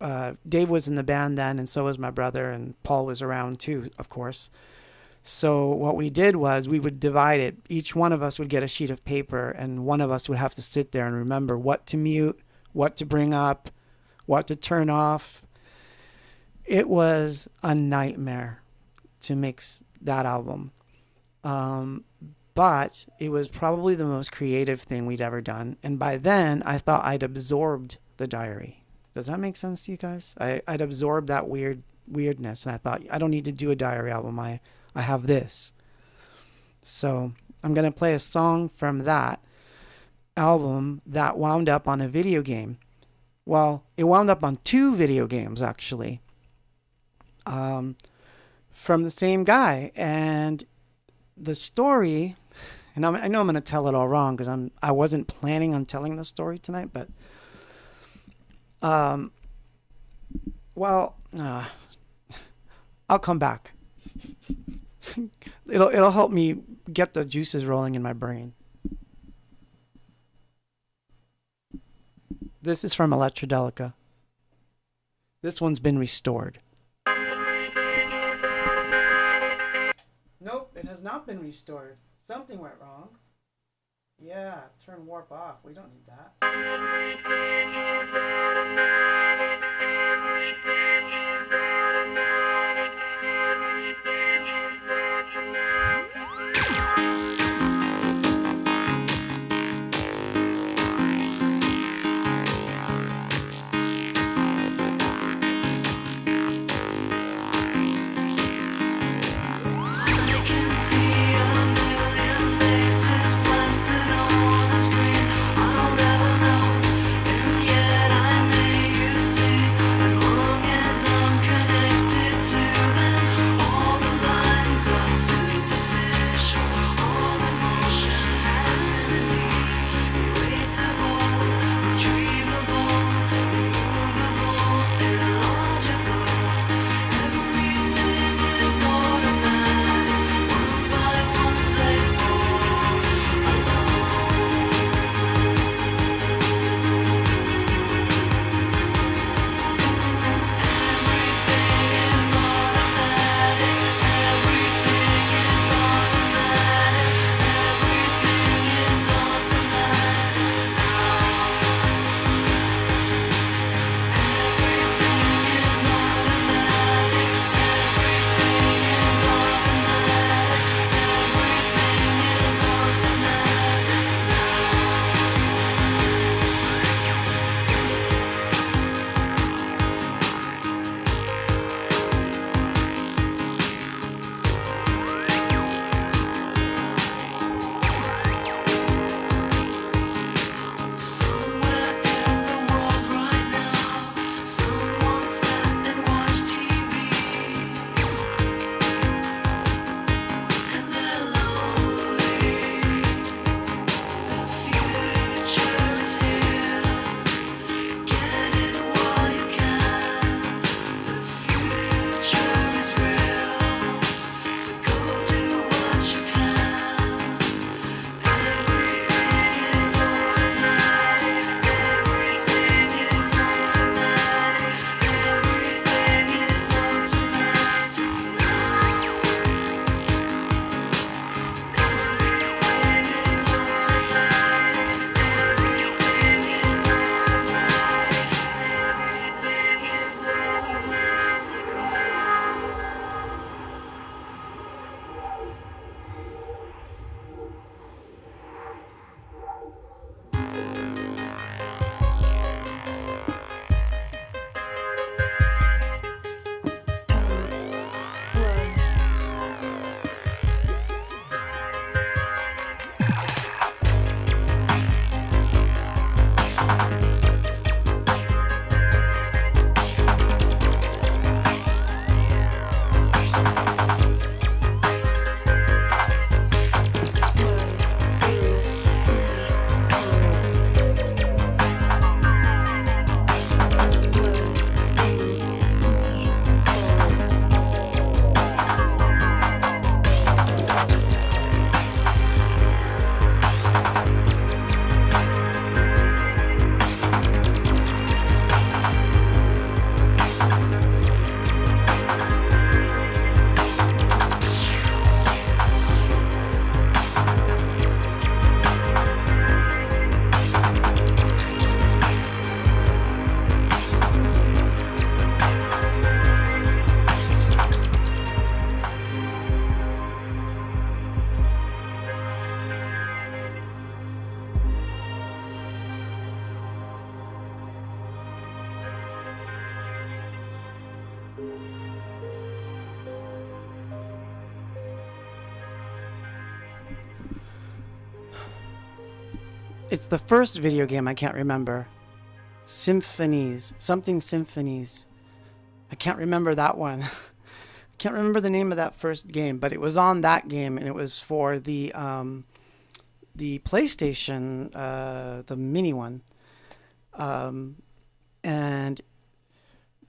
Dave was in the band then, and so was my brother, and Paul was around too, of course. So what we did was we would divide it. Each one of us would get a sheet of paper, and one of us would have to sit there and remember what to mute, what to bring up, what to turn off. It was a nightmare to mix that album. But it was probably the most creative thing we'd ever done. And by then, I thought I'd absorbed the diary. Does that make sense to you guys? I'd absorbed that weirdness, and I thought, I don't need to do a diary album. I have this. So I'm going to play a song from that album that wound up on a video game. Well, it wound up on 2 video games, actually, from the same guy. And the story, and I know I'm going to tell it all wrong because I wasn't planning on telling the story tonight, but I'll come back. It'll help me get the juices rolling in my brain. This is from Electrodelica. This one's been restored. Nope, it has not been restored. Something went wrong. Yeah, turn warp off. We don't need that. Faces plastered on the screen. I'll never know, and yet I may use It's the first video game I can't remember. Symphonies. Something Symphonies. I can't remember that one. I can't remember the name of that first game, but it was on that game, and it was for the PlayStation, the mini one. And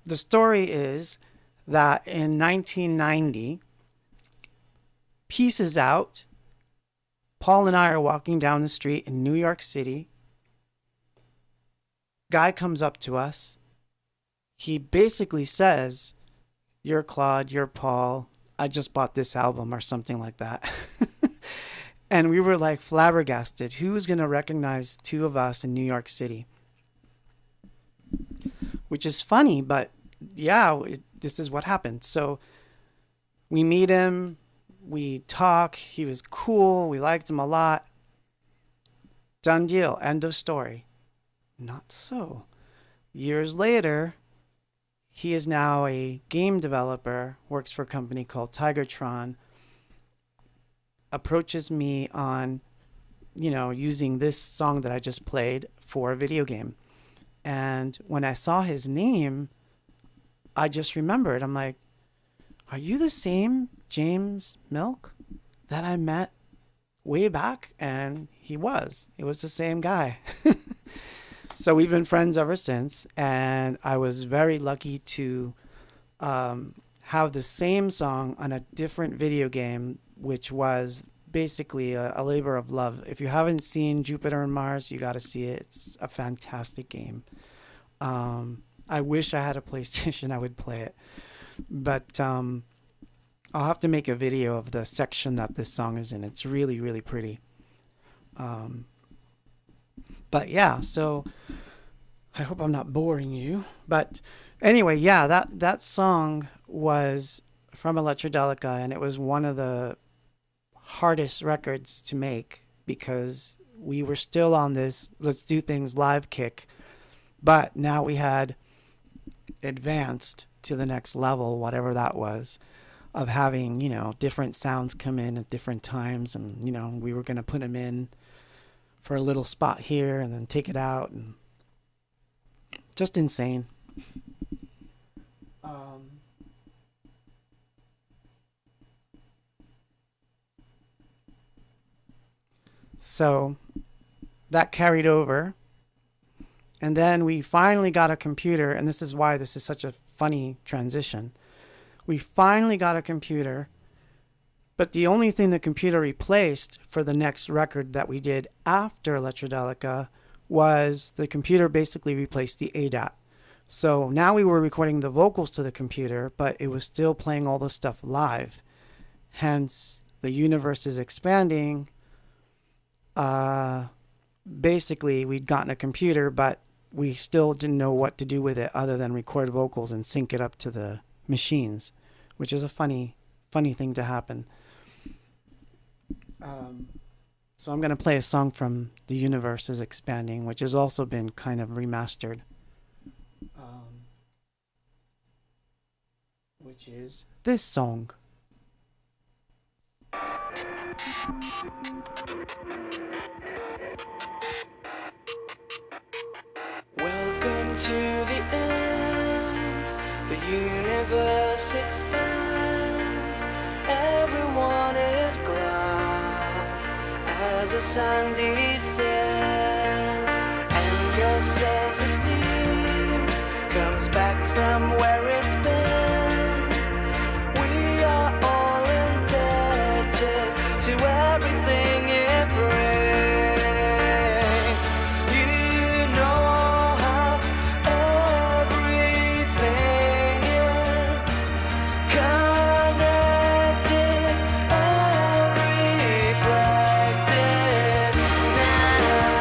the story is that in 1990, Pieces Out, Paul and I are walking down the street in New York City. Guy comes up to us. He basically says, "You're Claude, you're Paul. I just bought this album," or something like that. And we were like flabbergasted. Who's going to recognize two of us in New York City? Which is funny, but yeah, this is what happened. So we meet him. We talk. He was cool. We liked him a lot. Done deal. End of story. Not so. Years later, he is now a game developer, works for a company called Tigertron, approaches me on, using this song that I just played for a video game. And when I saw his name, I just remembered. I'm like, are you the same James Milk that I met way back? And he was. It was the same guy. So we've been friends ever since. And I was very lucky to have the same song on a different video game, which was basically a labor of love. If you haven't seen Jupiter and Mars, you got to see it. It's a fantastic game. I wish I had a PlayStation. I would play it. But I'll have to make a video of the section that this song is in. It's really, really pretty. But yeah, so I hope I'm not boring you. But anyway, yeah, that song was from Electrodelica, and it was one of the hardest records to make because we were still on this let's do things live kick, but now we had advanced to the next level, whatever that was, of having, different sounds come in at different times, and, we were going to put them in for a little spot here and then take it out, and just insane. So that carried over. And then we finally got a computer, and this is why this is such a funny transition. We finally got a computer, but the only thing the computer replaced for the next record that we did after Electrodelica was the computer basically replaced the ADAT. So now we were recording the vocals to the computer, but it was still playing all the stuff live. Hence, the universe is expanding. Basically, we'd gotten a computer, but we still didn't know what to do with it other than record vocals and sync it up to the machines, which is a funny thing to happen. So I'm going to play a song from The Universe is Expanding, which has also been kind of remastered, which is this song. Welcome to the end. The universe expands. Everyone is glad as the sun descends, and your self-esteem comes back from where it's been. We are all indebted to everything it brings. You know how everything is connected and reflected. Na, na,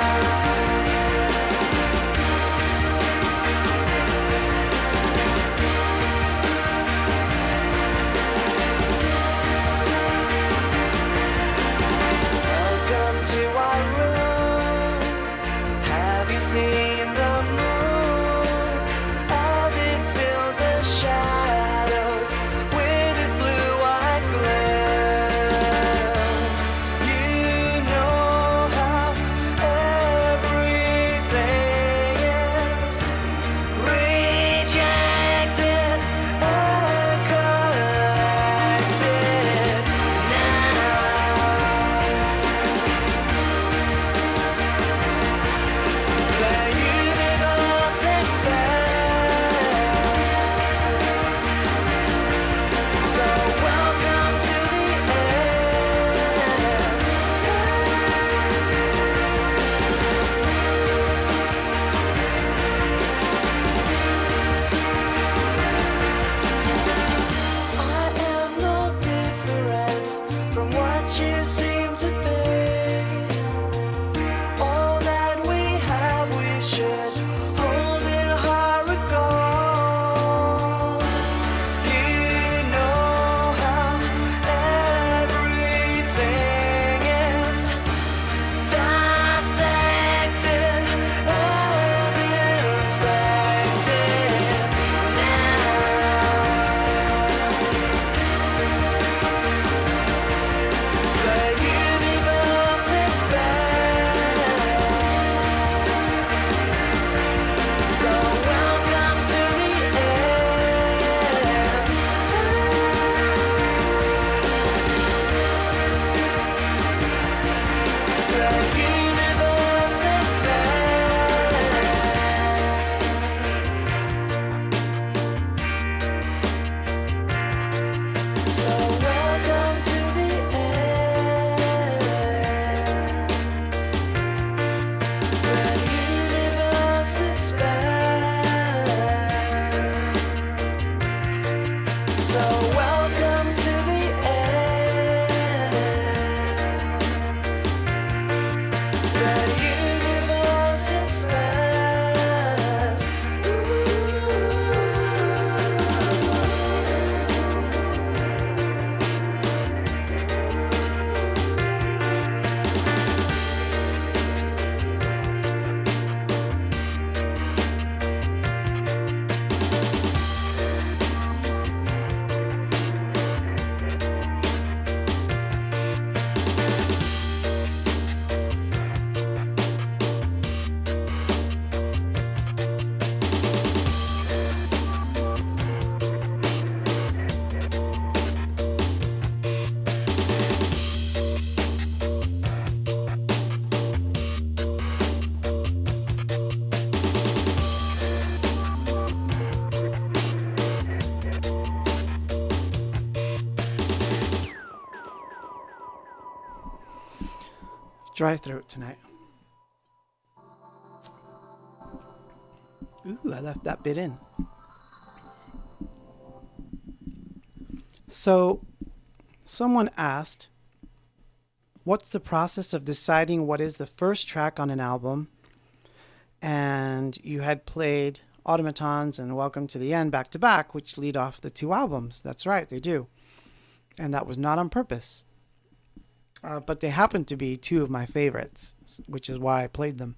Dry throat tonight. Ooh, I left that bit in. So, someone asked, what's the process of deciding what is the first track on an album? And you had played Automatons and Welcome to the End back to back, which lead off the two albums. That's right, they do. And that was not on purpose. But they happen to be two of my favorites, which is why I played them.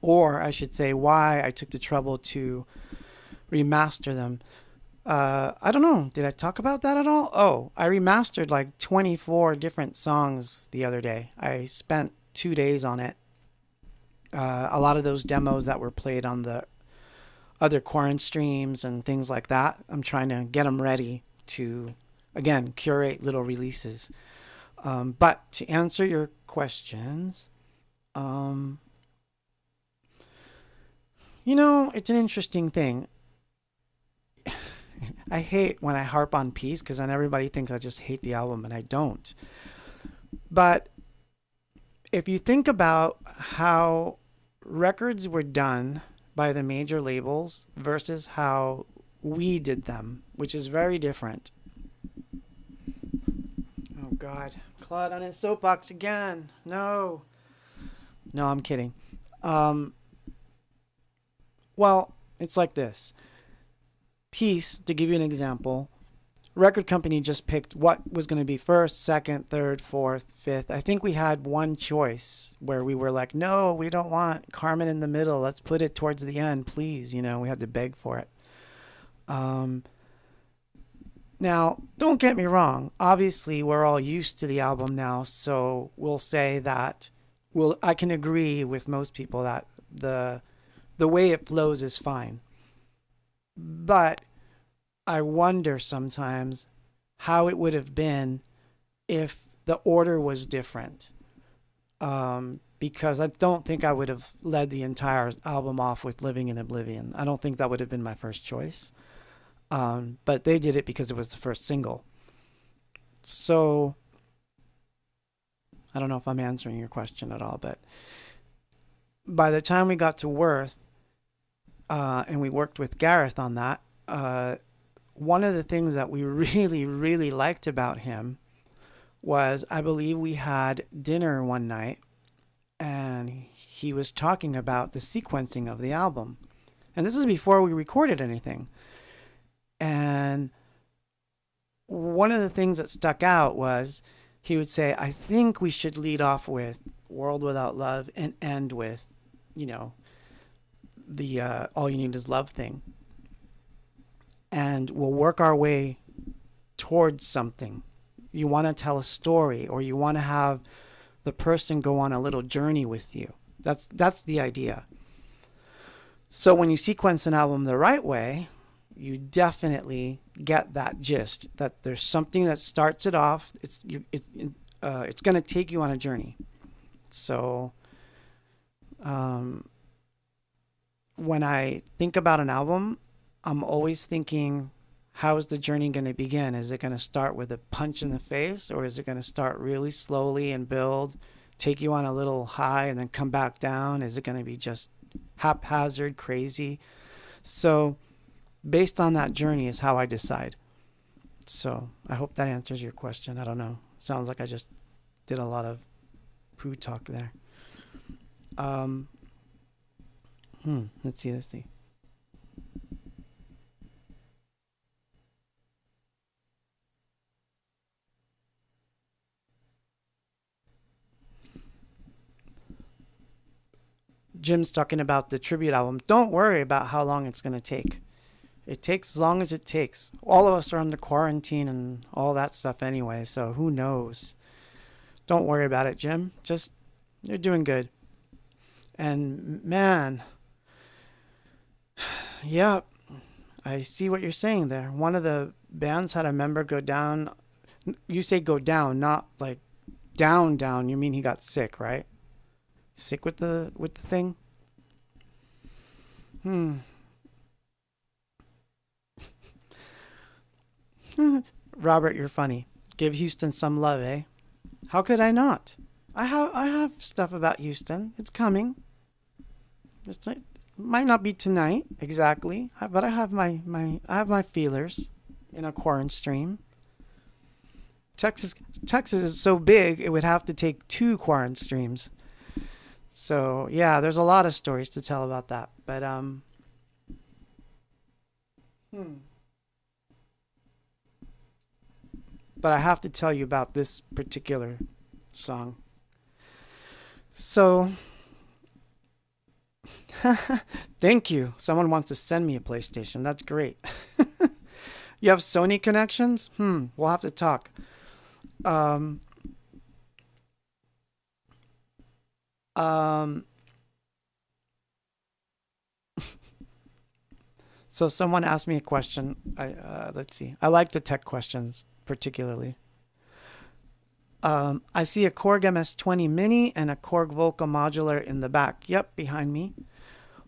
Or I should say why I took the trouble to remaster them. I don't know. Did I talk about that at all? Oh, I remastered like 24 different songs the other day. I spent 2 days on it. A lot of those demos that were played on the other Quarant streams and things like that, I'm trying to get them ready to, again, curate little releases. But to answer your questions, it's an interesting thing. I hate when I harp on peace because then everybody thinks I just hate the album, and I don't. But if you think about how records were done by the major labels versus how we did them, which is very different. Oh God, Claude on his soapbox again. No, I'm kidding. Well, it's like this. Peace, to give you an example, record company just picked what was going to be first, second, third, fourth, fifth. I think we had one choice where we were like, no, we don't want Carmen in the middle. Let's put it towards the end, please. We had to beg for it. Now, don't get me wrong. Obviously, we're all used to the album now, so we'll say that I can agree with most people that the way it flows is fine. But I wonder sometimes how it would have been if the order was different. Because I don't think I would have led the entire album off with Living in Oblivion. I don't think that would have been my first choice. But they did it because it was the first single. So I don't know if I'm answering your question at all, but by the time we got to Worth, and we worked with Gareth on that, one of the things that we really, really liked about him was, I believe we had dinner one night and he was talking about the sequencing of the album. And this is before we recorded anything. And one of the things that stuck out was he would say, I think we should lead off with World Without Love and end with, the All You Need Is Love thing. And we'll work our way towards something. You want to tell a story, or you want to have the person go on a little journey with you. That's the idea. So when you sequence an album the right way, you definitely get that gist, that there's something that starts it off. It's going to take you on a journey. So when I think about an album, I'm always thinking, how is the journey going to begin? Is it going to start with a punch in the face, or is it going to start really slowly and build, take you on a little high and then come back down? Is it going to be just haphazard, crazy? So based on that journey is how I decide. So I hope that answers your question. I don't know. Sounds like I just did a lot of poo talk there. Let's see. Jim's talking about the tribute album. Don't worry about how long it's going to take. It takes as long as it takes. All of us are under quarantine and all that stuff anyway, so who knows? Don't worry about it, Jim. Just, you're doing good. And man, yeah, I see what you're saying there. One of the bands had a member go down. You say go down, not like down. You mean he got sick, right? Sick with the thing? Robert, you're funny. Give Houston some love, eh? How could I not? I have stuff about Houston. It's coming. It's like, might not be tonight exactly, but I have my feelers in a quarantine stream. Texas Texas is so big it would have to take two quarantine streams. So yeah, there's a lot of stories to tell about that. Hmm. But I have to tell you about this particular song. So thank you. Someone wants to send me a PlayStation. That's great. You have Sony connections? We'll have to talk. Um, um, so someone asked me a question. Let's see. I like the tech questions particularly. I see a Korg MS-20 Mini and a Korg Volca modular in the back. Yep, behind me.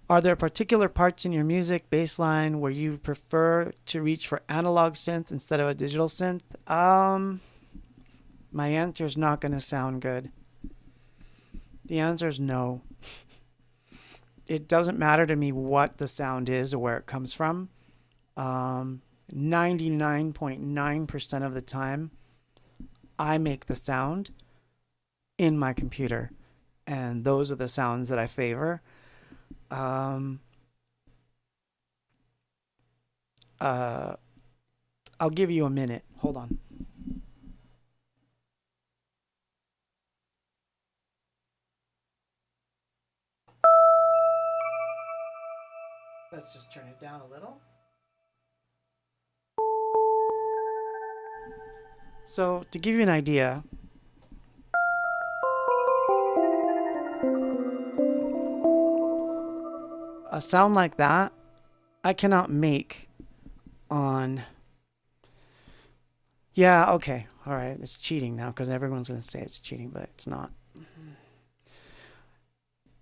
Are there particular parts in your music baseline where you prefer to reach for analog synth instead of a digital synth? My answer is not going to sound good. The answer is no. It doesn't matter to me what the sound is or where it comes from. 99.9% of the time, I make the sound in my computer, and those are the sounds that I favor. Um, uh, I'll give you a minute. Hold on. Let's just turn it down a little. So, to give you an idea, a sound like that I cannot make on. Yeah, okay. All right. It's cheating now because everyone's going to say it's cheating, but it's not.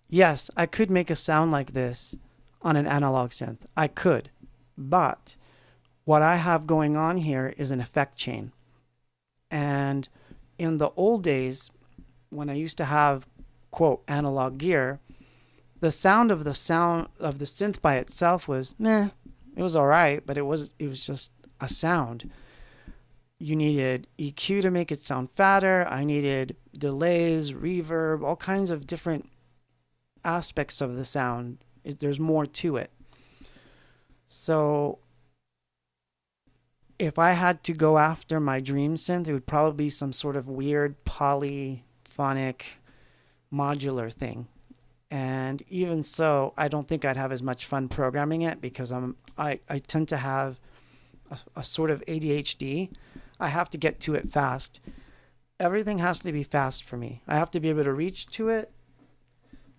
Yes, I could make a sound like this on an analog synth. I could. But what I have going on here is an effect chain. And in the old days, when I used to have, quote, analog gear, the sound of the synth by itself was meh. It was all right, but it was just a sound. You needed EQ to make it sound fatter. I needed delays, reverb, all kinds of different aspects of the sound. There's more to it. So if I had to go after my dream synth, it would probably be some sort of weird polyphonic modular thing. And even so, I don't think I'd have as much fun programming it because I tend to have a sort of ADHD. I have to get to it fast. Everything has to be fast for me. I have to be able to reach to it,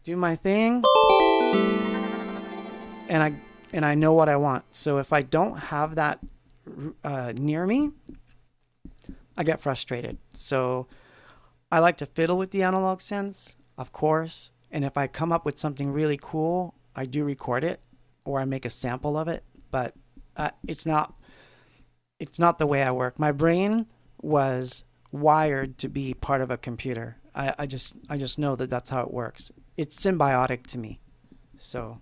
do my thing, and I know what I want. So if I don't have that near me, I get frustrated. So I like to fiddle with the analog synths, of course. And if I come up with something really cool, I do record it or I make a sample of it. But it's not the way I work. My brain was wired to be part of a computer. I just know that that's how it works. It's symbiotic to me. So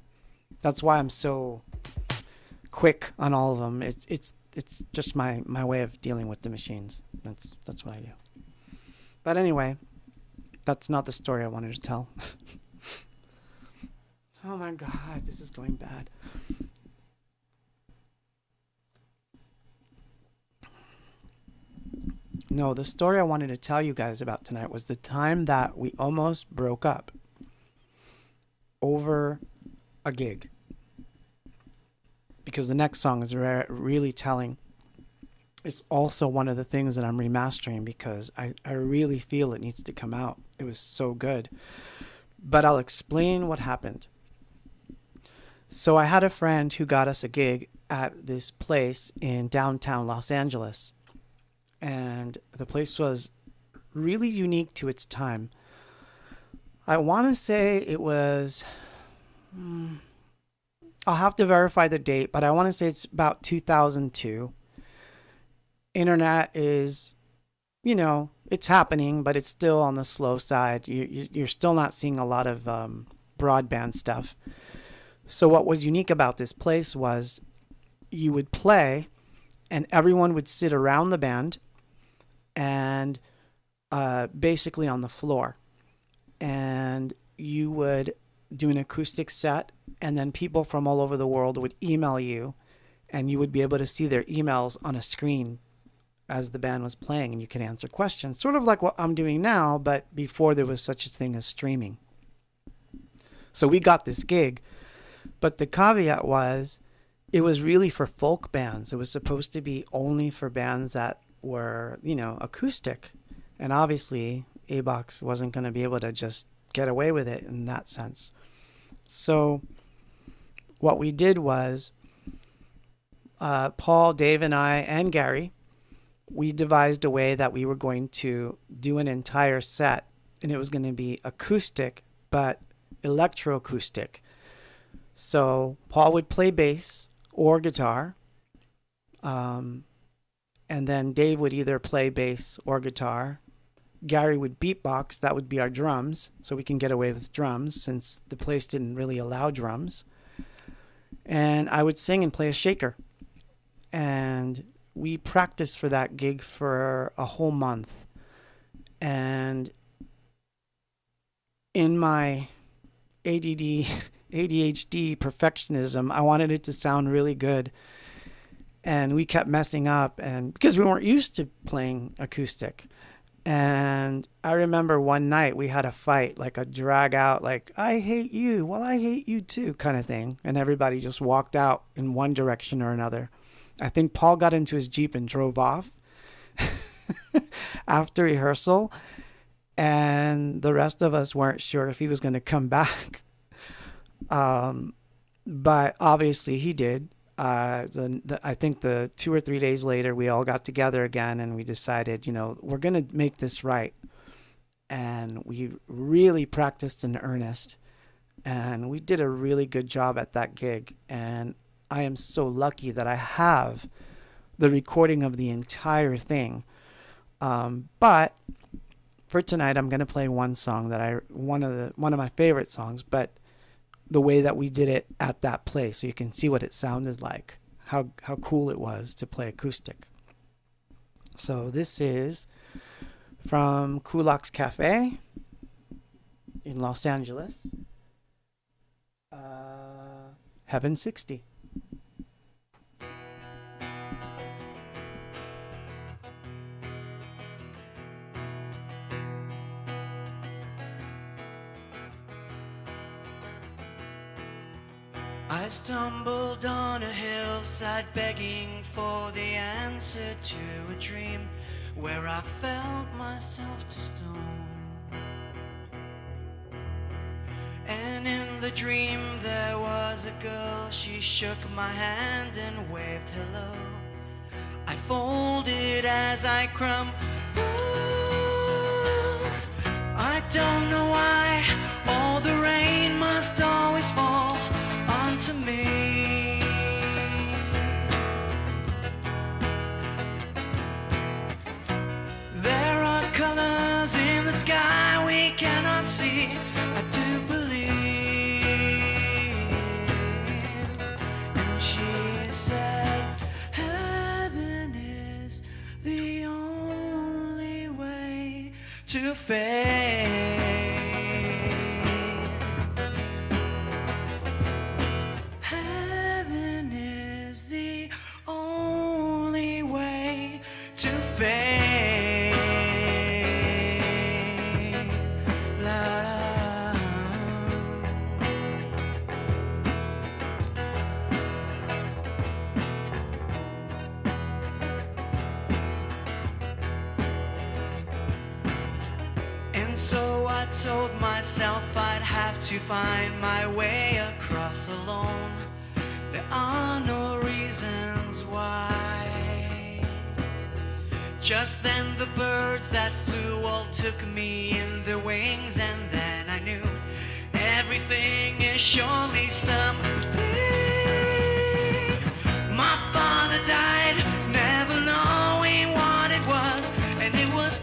that's why I'm so quick on all of them. It's just my way of dealing with the machines. That's what I do. But anyway, that's not the story I wanted to tell. Oh my god, this is going bad. No, the story I wanted to tell you guys about tonight was the time that we almost broke up over a gig. Because the next song is really telling. It's also one of the things that I'm remastering because I really feel it needs to come out. It was so good. But I'll explain what happened. So I had a friend who got us a gig at this place in downtown Los Angeles. And the place was really unique to its time. I want to say it was. I'll have to verify the date, but I want to say it's about 2002. Internet is it's happening, but it's still on the slow side. You're still not seeing a lot of broadband stuff. So what was unique about this place was you would play and everyone would sit around the band and basically on the floor. And you would do an acoustic set, and then people from all over the world would email you, and you would be able to see their emails on a screen as the band was playing, and you could answer questions. Sort of like what I'm doing now, but before there was such a thing as streaming. So we got this gig, but the caveat was it was really for folk bands. It was supposed to be only for bands that were, acoustic. And obviously, ABOX wasn't going to be able to just get away with it in that sense. So what we did was Paul, Dave, and I, and Gary, we devised a way that we were going to do an entire set, and it was going to be acoustic, but electroacoustic. So Paul would play bass or guitar, and then Dave would either play bass or guitar. Gary would beatbox, that would be our drums, so we can get away with drums since the place didn't really allow drums. And I would sing and play a shaker. And we practiced for that gig for a whole month. And in my ADHD perfectionism, I wanted it to sound really good. And we kept messing up, and because we weren't used to playing acoustic. And I remember one night we had a fight, like a drag out, like, I hate you, well, I hate you too, kind of thing. And everybody just walked out in one direction or another. I think Paul got into his Jeep and drove off after rehearsal. And the rest of us weren't sure if he was going to come back. But obviously he did. I think the 2 or 3 days later, we all got together again and we decided, we're going to make this right. And we really practiced in earnest. And we did a really good job at that gig. And I am so lucky that I have the recording of the entire thing. But for tonight, I'm going to play one song one of my favorite songs, but the way that we did it at that place, so you can see what it sounded like, how cool it was to play acoustic. So this is from Kulak's Cafe in Los Angeles, Heaven 60. I stumbled on a hillside begging for the answer to a dream where I felt myself to stone. And in the dream there was a girl, she shook my hand and waved hello. I folded as I crumbled. I don't know why all the rain must always fall onto me. There are colors in the sky we cannot see. I do believe. And she said, heaven is the only way to fade. So I told myself I'd have to find my way across alone. There are no reasons why. Just then the birds that flew all took me in their wings, and then I knew everything is surely something. My father died, never knowing what it was, and it was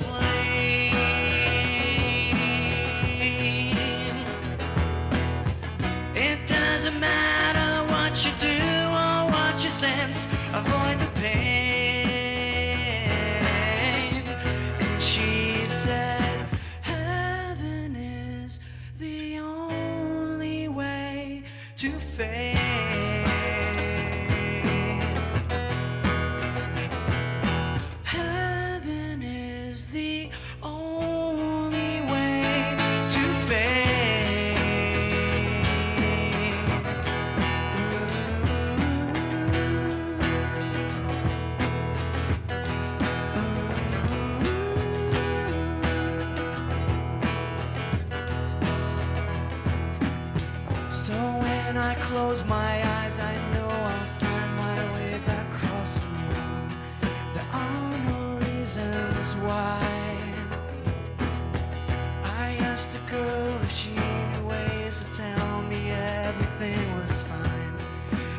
close my eyes, I know I'll find my way back crossing home. There are no reasons why. I asked a girl if she knew ways to tell me everything was fine.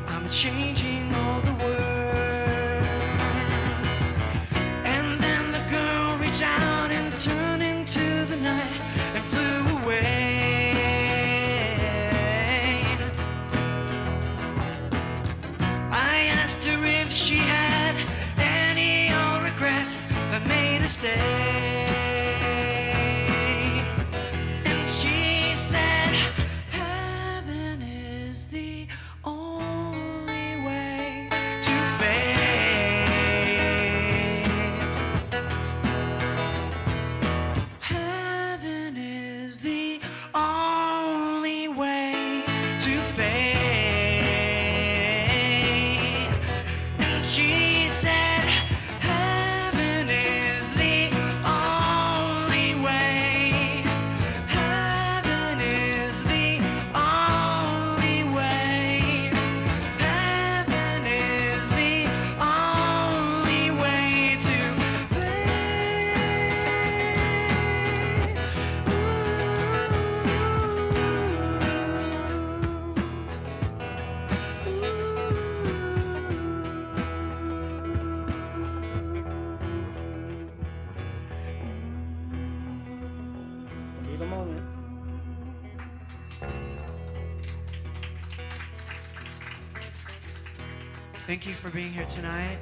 I'm changing all the words. And then the girl reached out and turned into the night and flew away. I asked her if she had any old regrets that made her stay. And she said, heaven is the only way to fade. Heaven is the only way to fade. And she said, heaven is the only way. Heaven is the only way. Heaven is the only way to Need a moment. Thank you for being here tonight.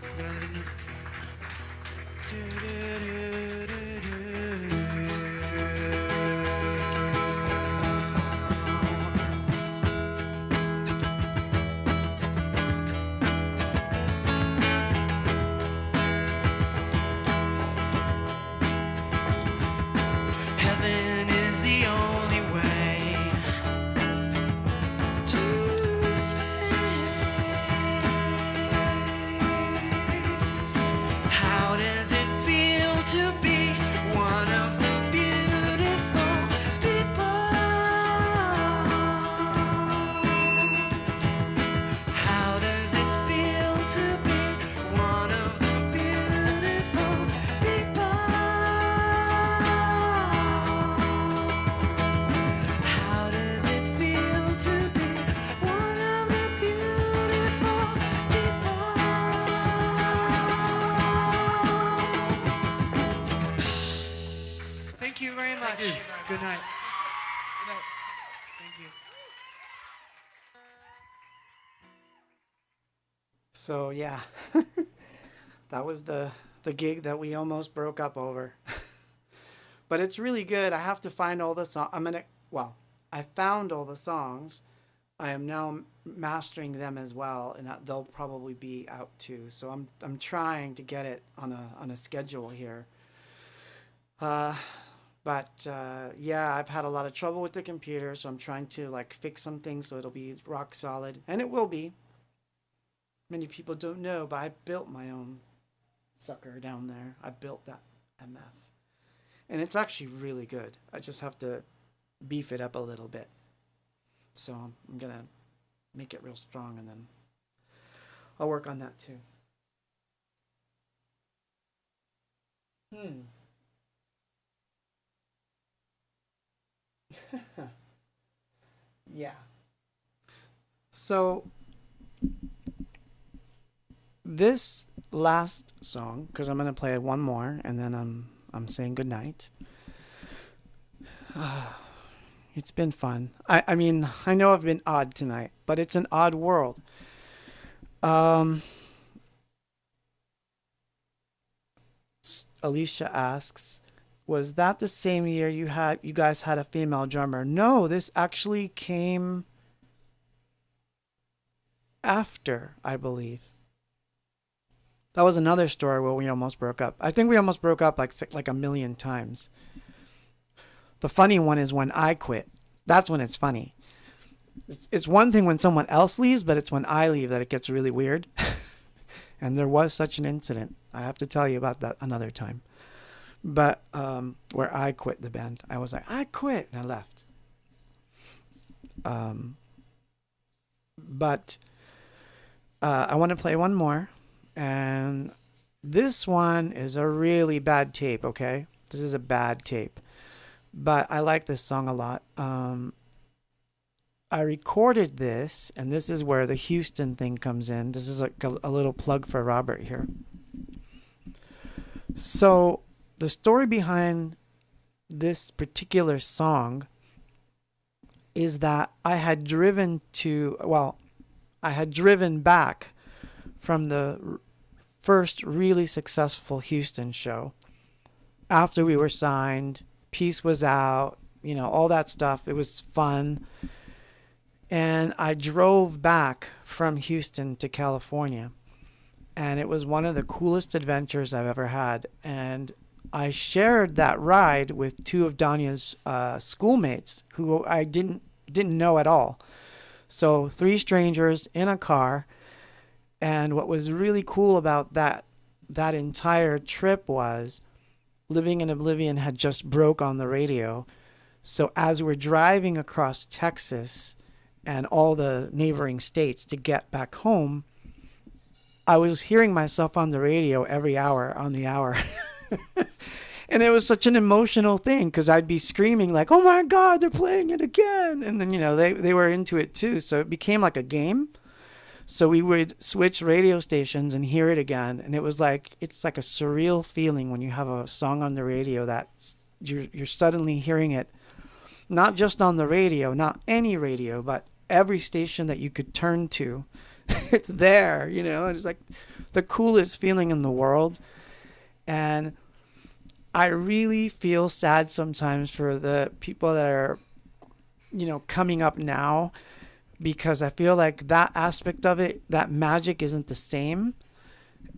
We're gonna leave this- Heaven is the only way to how does it feel to be one of the beautiful people? How does it feel to be one of the beautiful people? How does it feel to be one of the beautiful people? Thank you very much. Good night. Thank you. So yeah, that was the gig that we almost broke up over. But it's really good. I have to find all the songs. I found all the songs. I am now mastering them as well, and they'll probably be out too. So I'm trying to get it on a schedule here. But yeah, I've had a lot of trouble with the computer, so I'm trying to like fix some things so it'll be rock solid, and it will be. Many people don't know, but I built my own sucker down there. I built that MF, and it's actually really good. I just have to beef it up a little bit. So I'm gonna make it real strong, and then I'll work on that too. Yeah. So this last song, because I'm gonna play one more, and then I'm saying goodnight. It's been fun. I mean, I know I've been odd tonight, but it's an odd world. Um, Alicia asks, was that the same year you guys had a female drummer? No, this actually came after, I believe. That was another story where we almost broke up. I think we almost broke up like a million times. The funny one is when I quit. That's when it's funny. It's one thing when someone else leaves, but it's when I leave that it gets really weird. And there was such an incident. I have to tell you about that another time. But where I quit the band. I was like, I quit, and I left. But I want to play one more. And this one is a really bad tape, okay? This is a bad tape. But I like this song a lot. I recorded this, and this is where the Houston thing comes in. This is like a little plug for Robert here. So, the story behind this particular song is that I had driven back from the first really successful Houston show after we were signed. Peace was out, all that stuff. It was fun. And I drove back from Houston to California. And it was one of the coolest adventures I've ever had. And I shared that ride with two of Danya's schoolmates who I didn't know at all. So 3 strangers in a car. And what was really cool about that entire trip was Living in Oblivion had just broke on the radio. So as we're driving across Texas and all the neighboring states to get back home, I was hearing myself on the radio every hour on the hour. And it was such an emotional thing because I'd be screaming like, oh my God, they're playing it again. And then, they were into it too. So it became like a game. So we would switch radio stations and hear it again. And it's like a surreal feeling when you have a song on the radio that you're suddenly hearing it, not just on the radio, not any radio, but every station that you could turn to. It's there, it's like the coolest feeling in the world. And I really feel sad sometimes for the people that are, coming up now, because I feel like that aspect of it, that magic isn't the same.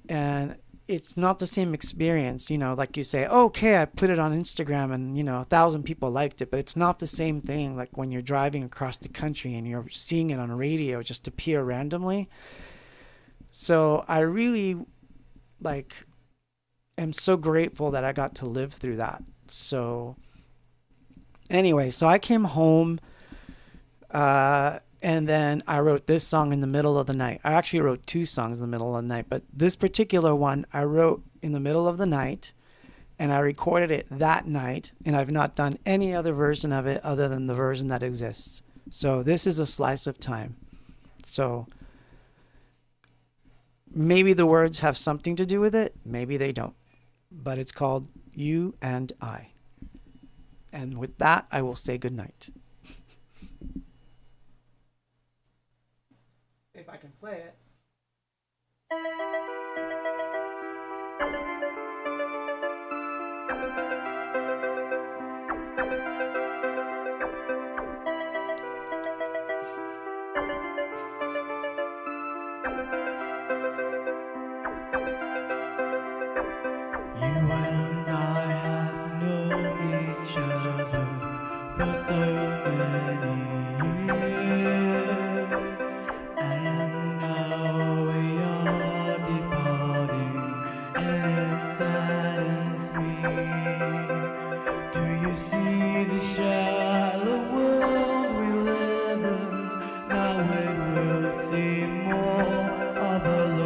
And it's not the same experience, like you say, okay, I put it on Instagram and, 1,000 people liked it, but it's not the same thing like when you're driving across the country and you're seeing it on a radio just appear randomly. So I really am so grateful that I got to live through that. So anyway, so I came home, and then I wrote this song in the middle of the night. I actually wrote 2 songs in the middle of the night, but this particular one I wrote in the middle of the night, and I recorded it that night, and I've not done any other version of it other than the version that exists. So this is a slice of time. So maybe the words have something to do with it, maybe they don't. But it's called You and I. And with that, I will say goodnight. If I can play it. More of a